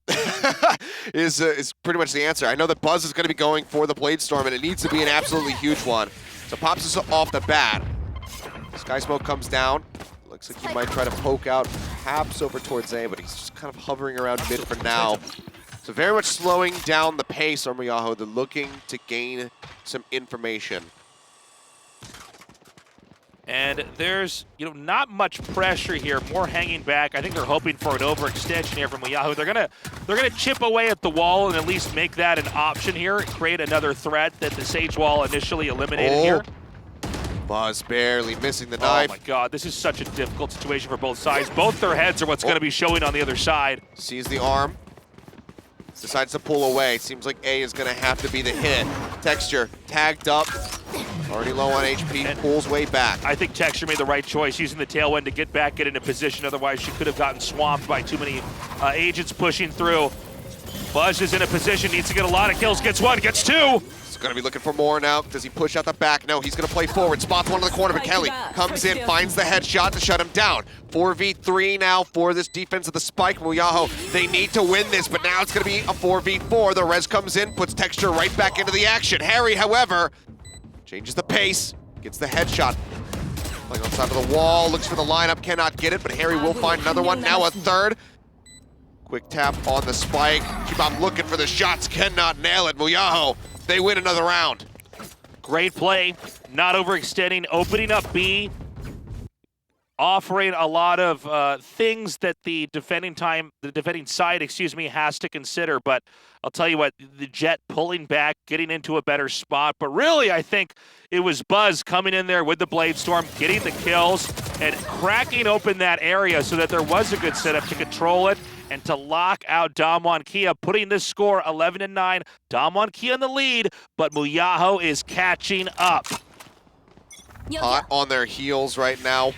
is pretty much the answer. I know that Buzz is going to be going for the Blade Storm, and it needs to be an absolutely huge one. So pops us off the bat. Sky Smoke comes down. Looks like he might try to poke out perhaps over towards A, but he's just kind of hovering around mid for now. So very much slowing down the pace on MUYAHO. They're looking to gain some information. And there's, not much pressure here, more hanging back. I think they're hoping for an overextension here from MUYAHO. They're gonna chip away at the wall and at least make that an option here, create another threat that the Sage Wall initially eliminated here. Buzz barely missing the knife. Oh my God, this is such a difficult situation for both sides. Both their heads are what's gonna be showing on the other side. Sees the arm. Decides to pull away. Seems like A is going to have to be the hit. Texture tagged up. Already low on HP. And pulls way back. I think Texture made the right choice, using the tailwind to get back, get into position. Otherwise, she could have gotten swamped by too many agents pushing through. Buzz is in a position, needs to get a lot of kills. Gets one, gets two. He's going to be looking for more now. Does he push out the back? No, he's going to play forward. Spots one in the corner, but Kelly comes in, finds the headshot to shut him down. 4v3 now for this defense of the Spike. MUYAHO, they need to win this, but now it's going to be a 4v4. The res comes in, puts Texture right back into the action. Harry, however, changes the pace, gets the headshot. Playing on side of the wall, looks for the lineup, cannot get it, but Harry will find another one. Now a third. Quick tap on the Spike. Goup looking for the shots, cannot nail it. MUYAHO, they win another round. Great play, not overextending, opening up B, offering a lot of things that the defending side, has to consider. But I'll tell you what, the Jet pulling back, getting into a better spot. But really, I think it was Buzz coming in there with the Blade Storm, getting the kills, and cracking open that area so that there was a good setup to control it and to lock out Damwon Kia, putting this score 11-9. Damwon Kia in the lead, but MUYAHO is catching up. Hot on their heels right now.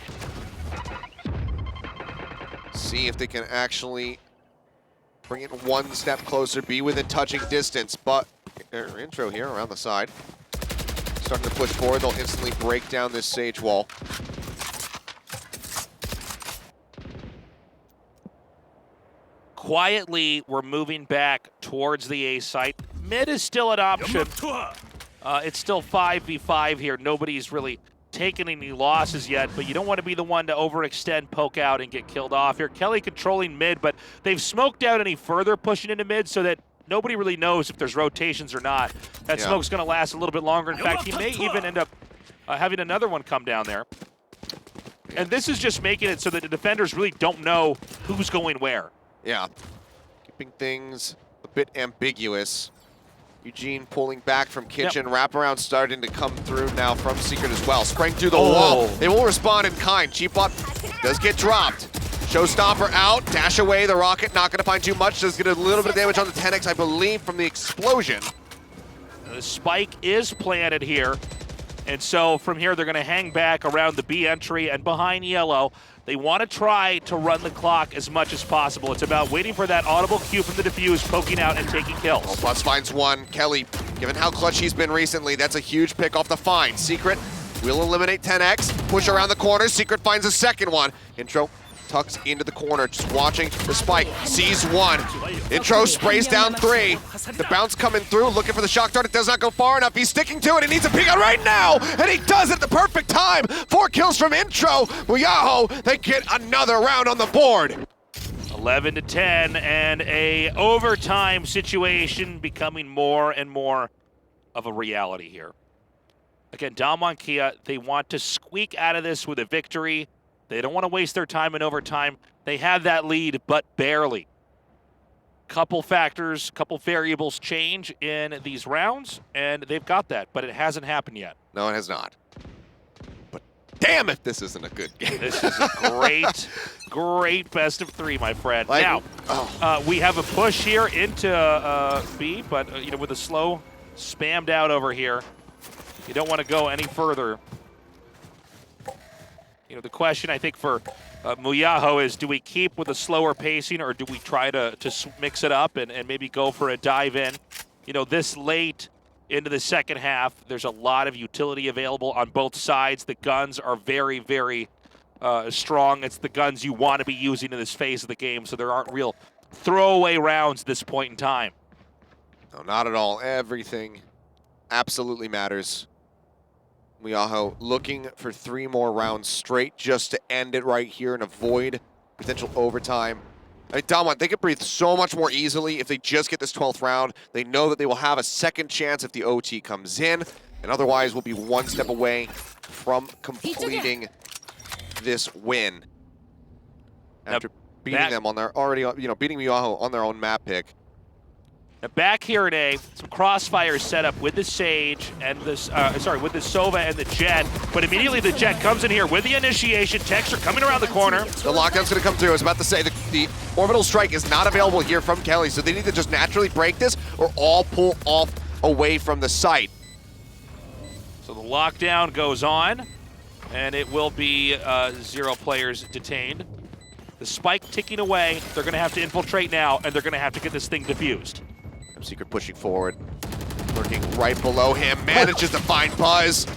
See if they can actually bring it one step closer, be within touching distance, but intro here around the side. Starting to push forward, they'll instantly break down this Sage Wall. Quietly, we're moving back towards the A site. Mid is still an option. It's still 5v5 here. Nobody's really taken any losses yet, but you don't want to be the one to overextend, poke out, and get killed off here. Kelly controlling mid, but they've smoked out any further pushing into mid so that nobody really knows if there's rotations or not. That smoke's going to last a little bit longer. In fact, he may even end up having another one come down there. And this is just making it so that the defenders really don't know who's going where. Yeah, keeping things a bit ambiguous. Eugene pulling back from Kitchen, wraparound starting to come through now from Secret as well. Sprang through the wall. They will respond in kind. Cheapbot does get dropped. Showstopper out, dash away the rocket, not gonna find too much. Does get a little bit of damage on the 10X, I believe, from the explosion. The Spike is planted here. And so from here, they're gonna hang back around the B entry and behind Yellow. They want to try to run the clock as much as possible. It's about waiting for that audible cue from the defuse, poking out and taking kills. Well, Plus finds one. Kelly, given how clutch he's been recently, that's a huge pick off the find. Secret will eliminate 10X, push around the corner. Secret finds a second one. Intro tucks into the corner, just watching the Spike, sees one. Intro sprays down 3. The bounce coming through, looking for the shock dart. It does not go far enough. He's sticking to it. He needs a peek out right now, and he does it at the perfect time. 4 kills from Intro. MUYAHO, they get another round on the board. 11-10, and a overtime situation becoming more and more of a reality here. Again, Damwon Kia, they want to squeak out of this with a victory. They don't want to waste their time in overtime. They have that lead, but barely. Couple factors, couple variables change in these rounds, and they've got that, but it hasn't happened yet. No, it has not. But damn if this isn't a good game. This is a great, great best of 3, my friend. Now, we have a push here into B, but with a slow spammed out over here, you don't want to go any further. The question, I think, for MUYAHO is, do we keep with a slower pacing, or do we try to mix it up and maybe go for a dive in? This late into the second half, there's a lot of utility available on both sides. The guns are very, very strong. It's the guns you want to be using in this phase of the game, so there aren't real throwaway rounds at this point in time. No, not at all. Everything absolutely matters. MUYAHO looking for 3 more rounds straight just to end it right here and avoid potential overtime. I mean, Dom1, they could breathe so much more easily if they just get this 12th round. They know that they will have a second chance if the OT comes in, and otherwise will be 1 step away from completing this win. After beating them on their already, beating MUYAHO on their own map pick. Now back here at A, some crossfire set up with the Sage and this, with the Sova and the Jet. But immediately the Jet comes in here with the initiation. Texture coming around the corner. The lockdown's going to come through. I was about to say the orbital strike is not available here from Kelly, so they need to just naturally break this or all pull off away from the site. So the lockdown goes on, and it will be 0 players detained. The spike ticking away. They're going to have to infiltrate now, and they're going to have to get this thing defused. Secret pushing forward, lurking right below him, manages to find Buzz,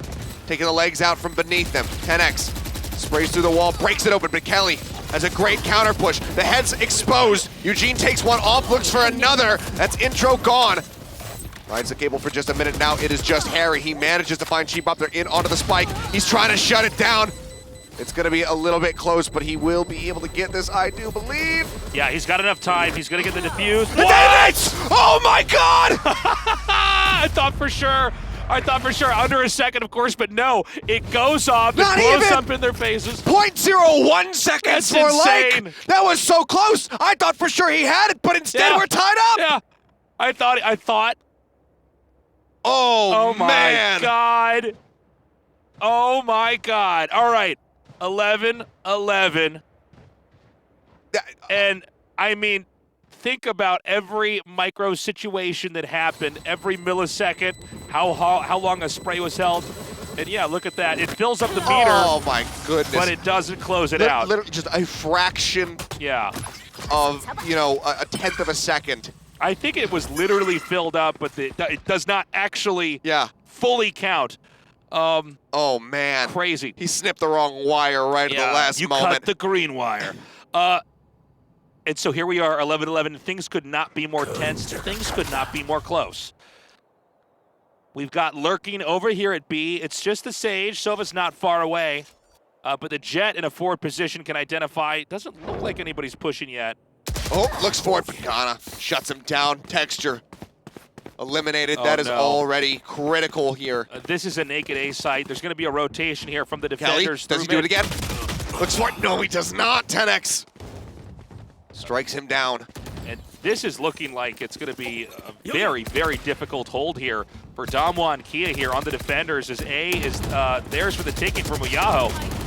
taking the legs out from beneath them. 10x sprays through the wall, breaks it open, but Kelly has a great counter push. The head's exposed. Eugene takes one off, looks for another. That's intro gone. Rides the cable for just a minute now. It is just Harry. He manages to find Cheap Up. They're in onto the spike. He's trying to shut it down. It's going to be a little bit close, but he will be able to get this, I do believe. Yeah, he's got enough time. He's going to get the defuse. What? Oh my God! I thought for sure. Under a second, of course, but no. It goes off. Not it blows even up in their faces. 0.01 seconds That's for insane. Lake. That was so close. I thought for sure he had it, but instead Yeah. we're tied up. Yeah, I thought. Oh, my man. God. Oh my God. All right. 11-11. And I mean, think about every micro situation that happened, every millisecond, how long a spray was held. And yeah, look at that. It fills up the meter. Oh my goodness. But it doesn't close it out. Literally just a fraction Yeah. of, a tenth of a second. I think it was literally filled up, but it does not actually fully count. Oh man. Crazy. He snipped the wrong wire right at the last moment. You cut the green wire. And so here we are, 11-11. Things could not be more tense. Things could not be more close. We've got lurking over here at B. It's just the Sage. Sova's not far away. But the Jet in a forward position can identify. Doesn't look like anybody's pushing yet. Oh, looks for it, but Ghana shuts him down. Texture eliminated. Oh, that is no. already critical here. This is a naked A site. There's going to be a rotation here from the defenders. Kelly, does he do it again? Looks for it. No, he does not. 10x strikes him down. And this is looking like it's going to be a very, very difficult hold here for Damwon Kia here on the defenders, as A is theirs for the taking from MUYAHO.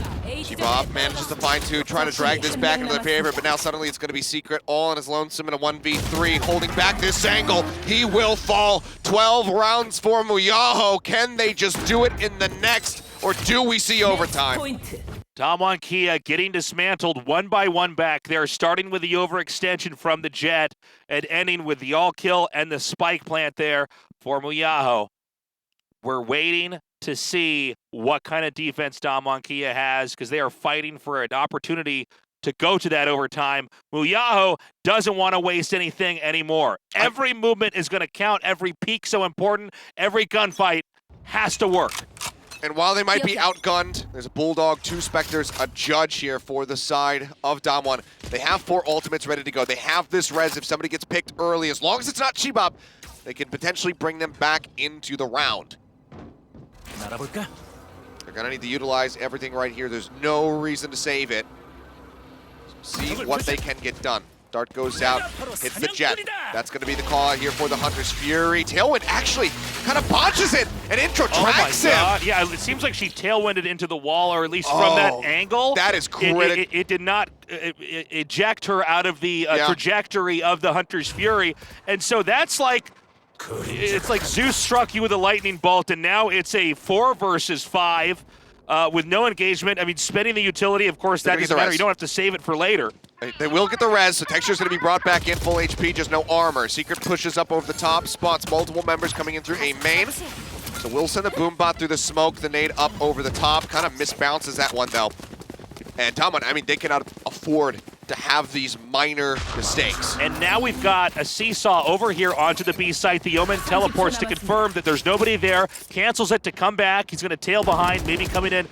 Bob manages to find 2, trying to drag this back into the favor, but now suddenly it's going to be Secret all on his lonesome in a 1v3, holding back this angle. He will fall. 12 rounds for MUYAHO. Can they just do it in the next, or do we see overtime? Damwon Kia getting dismantled one by one back there, starting with the overextension from the Jet and ending with the all-kill and the spike plant there for MUYAHO. We're waiting to see what kind of defense Damwon Kia has, because they are fighting for an opportunity to go to that overtime. MUYAHO doesn't want to waste anything anymore. Every movement is going to count, every peak so important, every gunfight has to work. And while they might be outgunned, there's a Bulldog, 2 Spectres, a Judge here for the side of Damwon. They have 4 ultimates ready to go. They have this res if somebody gets picked early. As long as it's not Chibab, they can potentially bring them back into the round. They're gonna need to utilize everything right here. There's no reason to save it. See what they can get done. Dart goes out, hits the Jet. That's gonna be the call out here for the Hunter's Fury. Tailwind actually kind of botches it, and intro tracks him. Yeah, it seems like she tailwinded into the wall, or at least from that angle. That is critical. It did not eject her out of the trajectory of the Hunter's Fury. And so that's like, it's like Zeus struck you with a lightning bolt, and now it's a 4 versus 5 with no engagement. I mean, spending the utility, of course, that doesn't matter. You don't have to save it for later. They will get the res, so Texture's going to be brought back in full HP, just no armor. Secret pushes up over the top, spots multiple members coming in through a main. So we'll send the Boombot through the smoke, the nade up over the top. Kind of misbounces that one, though. And Tomlin, I mean, they cannot afford to have these minor mistakes. And now we've got a seesaw over here onto the B site. The Omen teleports to confirm that there's nobody there, cancels it to come back. He's going to tail behind, maybe coming in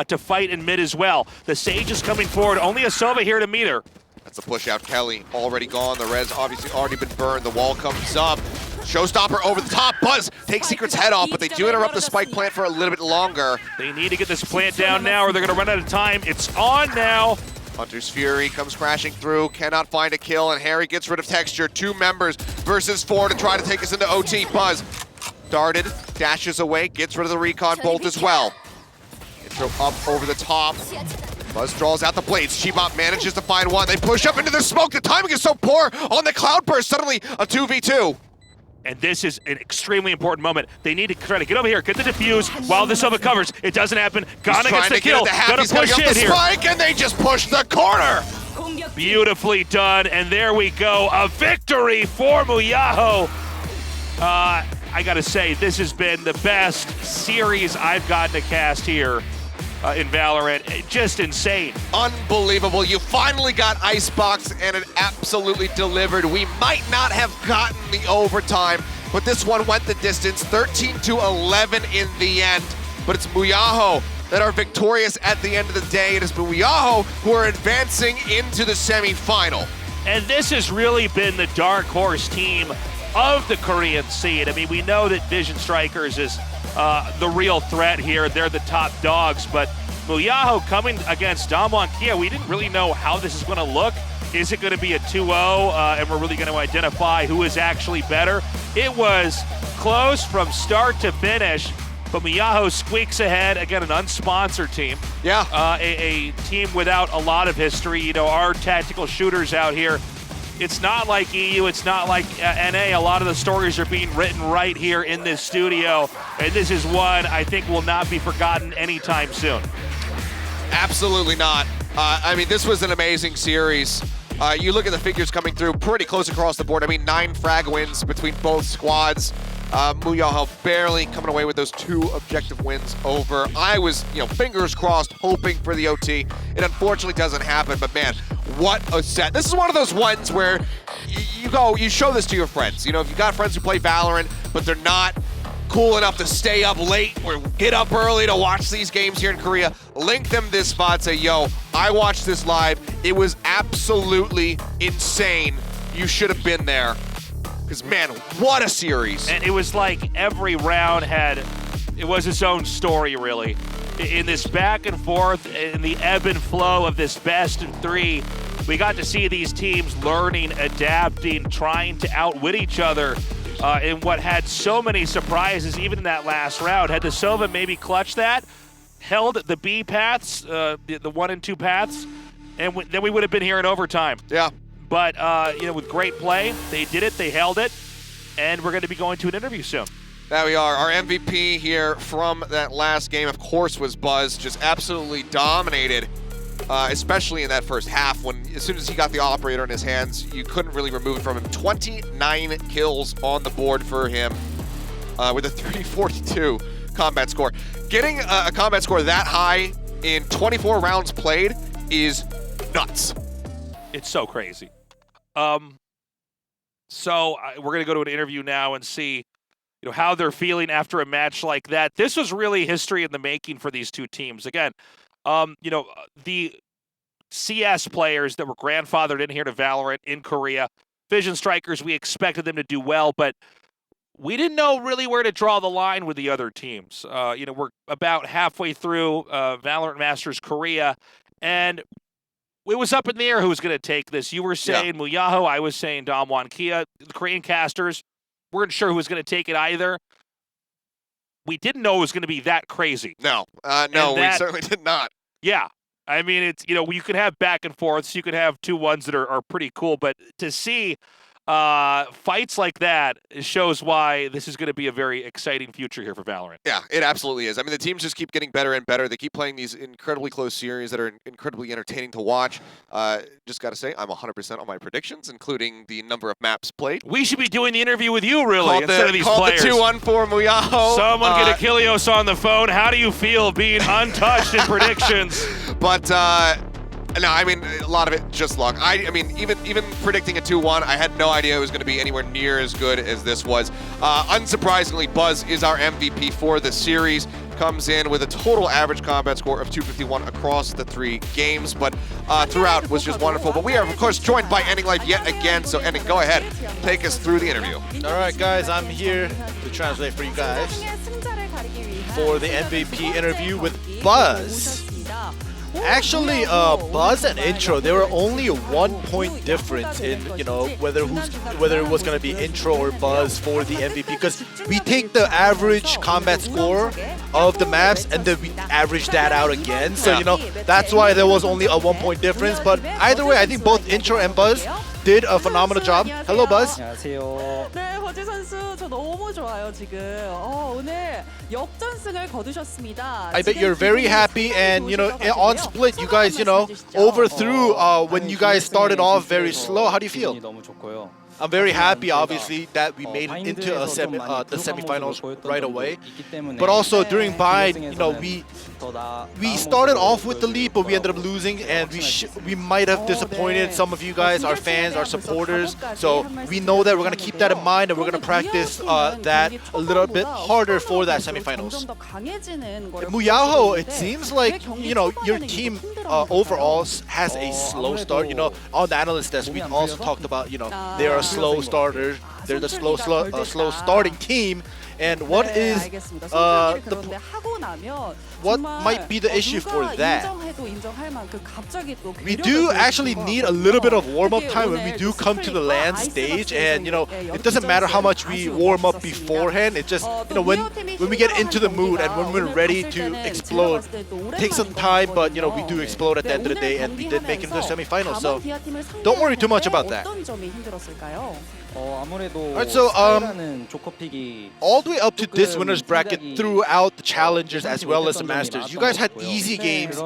to fight in mid as well. The Sage is coming forward, only a Sova here to meet her. That's the push out. Kelly already gone. The res obviously already been burned. The wall comes up. Showstopper over the top. Buzz takes Secret's head off, but they do interrupt the spike plant for a little bit longer. They need to get this plant down now or they're going to run out of time. It's on now. Hunter's Fury comes crashing through, cannot find a kill, and Harry gets rid of Texture. 2 members versus 4 to try to take us into OT. Buzz darted, dashes away, gets rid of the recon bolt as well. Intro up over the top. Buzz draws out the blades. Chibot manages to find one. They push up into the smoke. The timing is so poor on the Cloudburst. Suddenly a 2v2. And this is an extremely important moment. They need to try to get over here, get the defuse while the Sova covers. It doesn't happen. Ghana gets the kill. Gonna push in here. Spike, and they just push the corner. Beautifully done, and there we go. A victory for MUYAHO. I gotta say, this has been the best series I've gotten to cast here in Valorant. Just insane. Unbelievable. You finally got Icebox, and it absolutely delivered. We might not have gotten the overtime, but this one went the distance, 13-11 in the end. But it's MUYAHO that are victorious at the end of the day. It is MUYAHO who are advancing into the semifinal. And this has really been the dark horse team of the Korean scene. I mean, we know that Vision Strikers is the real threat here. They're the top dogs, but MUYAHO coming against Damwon Kia, we didn't really know how this is going to look. Is it going to be a 2-0, and we're really going to identify who is actually better? It was close from start to finish, but MUYAHO squeaks ahead. Again, an unsponsored team. Yeah. A team without a lot of history. You know, our tactical shooters out here, it's not like EU, it's not like NA. A lot of the stories are being written right here in this studio, and this is one I think will not be forgotten anytime soon. Absolutely not. I mean, this was an amazing series. You look at the figures coming through pretty close across the board. I mean, 9 frag wins between both squads. MUYAHO barely coming away with those 2 objective wins over. I was, fingers crossed, hoping for the OT. It unfortunately doesn't happen, but man, what a set. This is one of those ones where you show this to your friends. If you've got friends who play Valorant, but they're not cool enough to stay up late or get up early to watch these games here in Korea, link them this spot, say, yo, I watched this live. It was absolutely insane. You should have been there. Because, man, what a series. And it was like every round it was its own story, really. In this back and forth, in the ebb and flow of this best of 3, we got to see these teams learning, adapting, trying to outwit each other in what had so many surprises, even in that last round. Had the Sova maybe clutched that, held the B paths, the 1 and 2 paths, and then we would have been here in overtime. Yeah. But, with great play, they did it, they held it, and we're going to be going to an interview soon. There we are. Our MVP here from that last game, of course, was Buzz. Just absolutely dominated, especially in that first half when as soon as he got the operator in his hands, you couldn't really remove it from him. 29 kills on the board for him with a 342 combat score. Getting a combat score that high in 24 rounds played is nuts. It's so crazy. So we're going to go to an interview now and see how they're feeling after a match like that. This was really history in the making for these two teams. Again, the CS players that were grandfathered in here to Valorant in Korea, Vision Strikers, we expected them to do well, but we didn't know really where to draw the line with the other teams. We're about halfway through Valorant Masters Korea, and it was up in the air who was going to take this. You were saying MUYAHO, I was saying Damwon Kia. The Korean casters weren't sure who was going to take it either. We didn't know it was going to be that crazy. No, we certainly did not. Yeah. I mean, it's, you could have back and forths. You could have 2-1s that are pretty cool. But to see fights like that shows why this is going to be a very exciting future here for Valorant. Yeah, it absolutely is. I mean, the teams just keep getting better and better. They keep playing these incredibly close series that are incredibly entertaining to watch. Just got to say, I'm 100% on my predictions, including the number of maps played. We should be doing the interview with you, really, instead of these players. The 2-1 for MUYAHO. Someone get Achilleos on the phone. How do you feel being untouched in predictions? But No, I mean, a lot of it just luck. I mean, even predicting a 2-1, I had no idea it was going to be anywhere near as good as this was. Unsurprisingly, Buzz is our MVP for the series. Comes in with a total average combat score of 251 across the 3 games, but throughout was just wonderful. But we are, of course, joined by Ending Life yet again. So, Ending, go ahead, take us through the interview. All right, guys, I'm here to translate for you guys for the MVP interview with Buzz. Actually, Buzz and Intro, they were only a 1 point difference in, whether it was going to be Intro or Buzz for the MVP, because we take the average combat score of the maps and then we average that out again. So, that's why there was only a 1 point difference. But either way, I think both Intro and Buzz did a phenomenal job. Hello, Buzz. 안녕하세요. 네, 버즈 선수 저 너무 좋아요 지금. 오늘 역전승을 거두셨습니다. I bet you're very happy, and on split, you guys overthrew when you guys started off very slow. How do you feel? 너무 좋고요. I'm very happy, obviously, that we made it into the semifinals right away. But also during Bind, we started off with the lead, but we ended up losing, and we might have disappointed some of you guys, our fans, our supporters. So we know that we're gonna keep that in mind, and we're gonna practice that a little bit harder for that semifinals. MUYAHO, it seems like your team overall has a slow start. On the analyst desk, we also talked about they are slow starters. They're the slow starting team. And what might be the issue for that? We do actually need a little bit of warm-up time when we do come to the land stage, and it doesn't matter how much we warm up beforehand. It's just when we get into the mood and when we're ready to explode, it takes some time, but we do explode at the end of the day, and we did make it into the semifinals. So don't worry too much about that. Alright, so all the way up to this winner's bracket throughout the challengers as well as the masters, you guys had easy games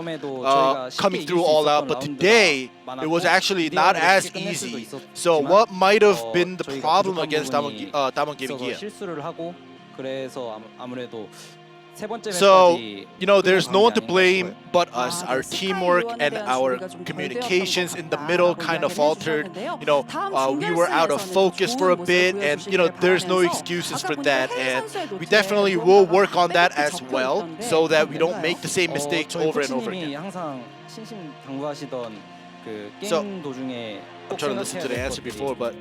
coming through all out, but today it was actually not as easy. So what might have been the problem against Damwon Gaming here? So, there's no one to blame but us. Our teamwork and our communications in the middle kind of faltered. We were out of focus for a bit, and there's no excuses for that. And we definitely will work on that as well, so that we don't make the same mistakes over and over again. So, I'm trying to listen to the answer before, but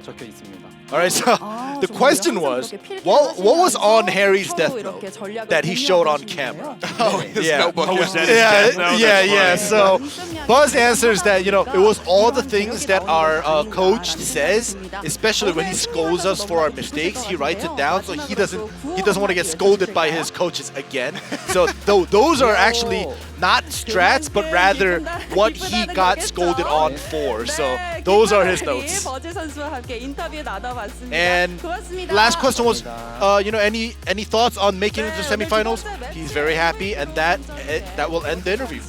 alright, so the question was, what was on Harry's death note that he showed on camera? Oh, his notebook. Yeah. So Buzz answers that it was all the things that our coach says, especially when he scolds us for our mistakes. He writes it down, so he doesn't want to get scolded by his coaches again. So those are actually not strats, but rather what he got scolded on for. So those are his notes. And last question was, any thoughts on making it to the semifinals? He's very happy, and that will end the interview.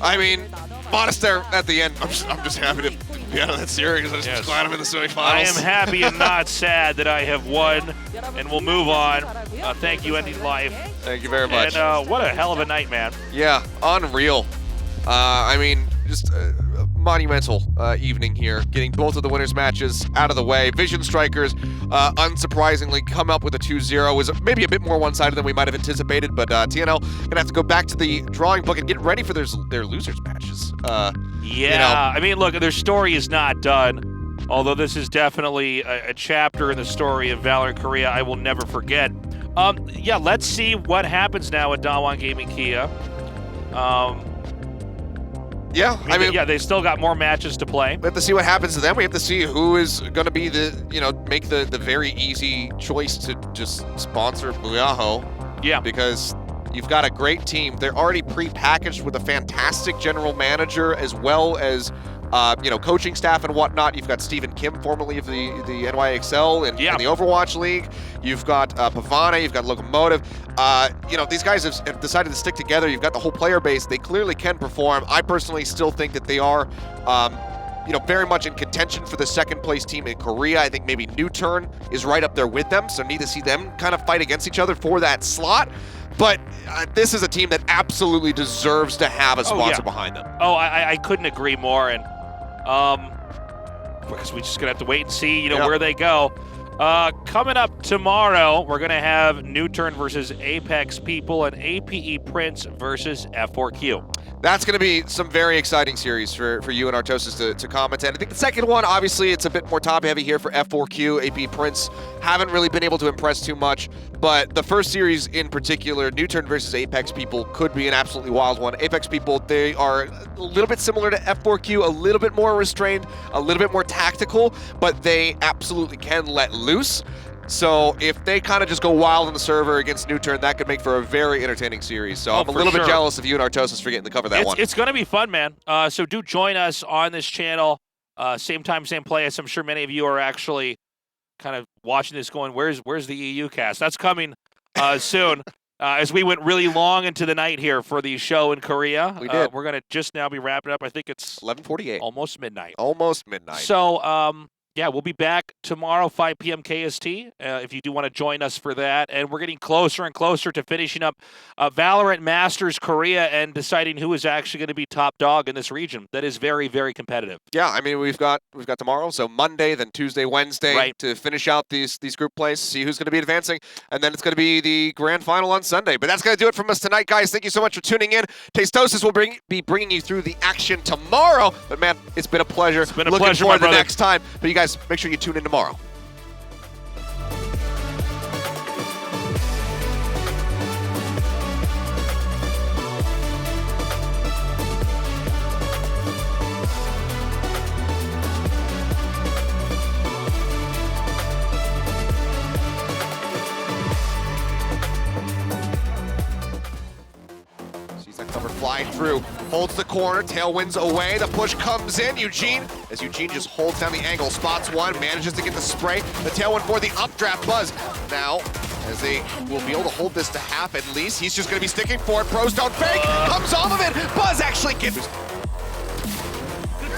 I mean, modest there at the end. I'm just happy to be out of that series. I'm just glad I'm in the semifinals. I am happy and not sad that I have won, and we'll move on. Thank you, Ending Life. Thank you very much. And what a hell of a night, man. Yeah, unreal. I mean, just monumental evening here, getting both of the winners matches out of the way. Vision Strikers, unsurprisingly, come up with a 2-0. Was maybe a bit more one-sided than we might have anticipated, but TNL gonna have to go back to the drawing book and get ready for their losers matches. I mean, look, their story is not done, although this is definitely a chapter in the story of VALORANT Korea I will never forget. Let's see what happens now at Damwon Gaming Kia. They still got more matches to play. We have to see what happens to them. We have to see who is going to be make the very easy choice to just sponsor MUYAHO. Yeah. Because you've got a great team. They're already pre-packaged with a fantastic general manager as well as coaching staff and whatnot. You've got Stephen Kim, formerly of the NYXL and the Overwatch League. You've got Pavana, you've got Locomotive. These guys have decided to stick together. You've got the whole player base. They clearly can perform. I personally still think that they are, very much in contention for the second place team in Korea. I think maybe New Turn is right up there with them, so need to see them kind of fight against each other for that slot. But this is a team that absolutely deserves to have a sponsor behind them. Oh, I couldn't agree more, and because we're just gonna have to wait and see, where they go. Coming up tomorrow, we're gonna have NewTurn versus Apex People and APE Prince versus F4Q. That's going to be some very exciting series for you and Artosis to comment. And I think the second one, obviously, it's a bit more top-heavy here for F4Q. AP Prince haven't really been able to impress too much. But the first series in particular, NewTurn versus Apex People, could be an absolutely wild one. Apex People, they are a little bit similar to F4Q, a little bit more restrained, a little bit more tactical, but they absolutely can let loose. So if they kind of just go wild on the server against NewTurn, that could make for a very entertaining series. So I'm a little bit jealous of you and Artosis for getting to cover that one. It's going to be fun, man. So do join us on this channel. Same time, same place. I'm sure many of you are actually kind of watching this going, where's the EU cast? That's coming soon. As we went really long into the night here for the show in Korea. We did. We're going to just now be wrapping up. I think it's 11:48. Almost midnight. Almost midnight. So, yeah, we'll be back tomorrow, 5 p.m. KST, if you do want to join us for that. And we're getting closer and closer to finishing up Valorant Masters Korea and deciding who is actually going to be top dog in this region. That is very, very competitive. Yeah, I mean, we've got tomorrow, so Monday, then Tuesday, Wednesday to finish out these group plays, see who's going to be advancing, and then it's going to be the grand final on Sunday. But that's going to do it from us tonight, guys. Thank you so much for tuning in. Tastosis will be bringing you through the action tomorrow. But, man, it's been a pleasure. It's been a Looking pleasure, forward my to the brother. next time. But you guys, make sure you tune in tomorrow. Cover flying through, holds the corner, tailwinds away, the push comes in, Eugene just holds down the angle, spots one, manages to get the spray, the tailwind for the updraft. Buzz now, as they will be able to hold this to half at least, he's just going to be sticking for it, pros don't fake, comes off of it, Buzz actually gets...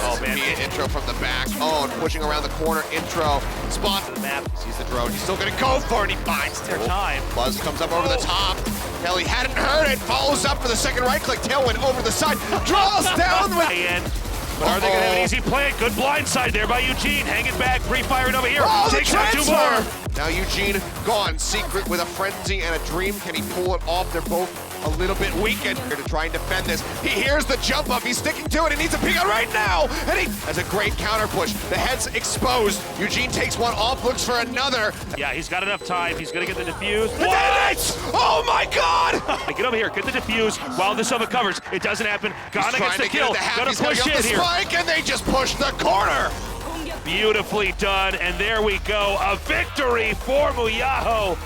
Oh man, intro from the back. Oh, and pushing around the corner, intro, spots the map, sees the drone, he's still going to go for it, he finds their time. Buzz comes up over the top. Kelly hadn't heard it, follows up for the second right click, tailwind over the side, draws down with... But are they going to have an easy play? Good blindside there by Eugene, hanging back, pre-firing over here. Oh, takes out two more. Now Eugene gone, secret with a frenzy and a dream. Can he pull it off? They're both a little bit weakened here to try and defend this. He hears the jump up, he's sticking to it, he needs a peek out right now, and he has a great counter push. The head's exposed. Eugene takes one off, looks for another. Yeah, he's got enough time. He's gonna get the defuse. What? Oh my God! Get over here, get the defuse while this other covers. It doesn't happen. Ghana gets the kill. Gonna push in here. Spike, and they just push the corner. Beautifully done, and there we go. A victory for MUYAHO.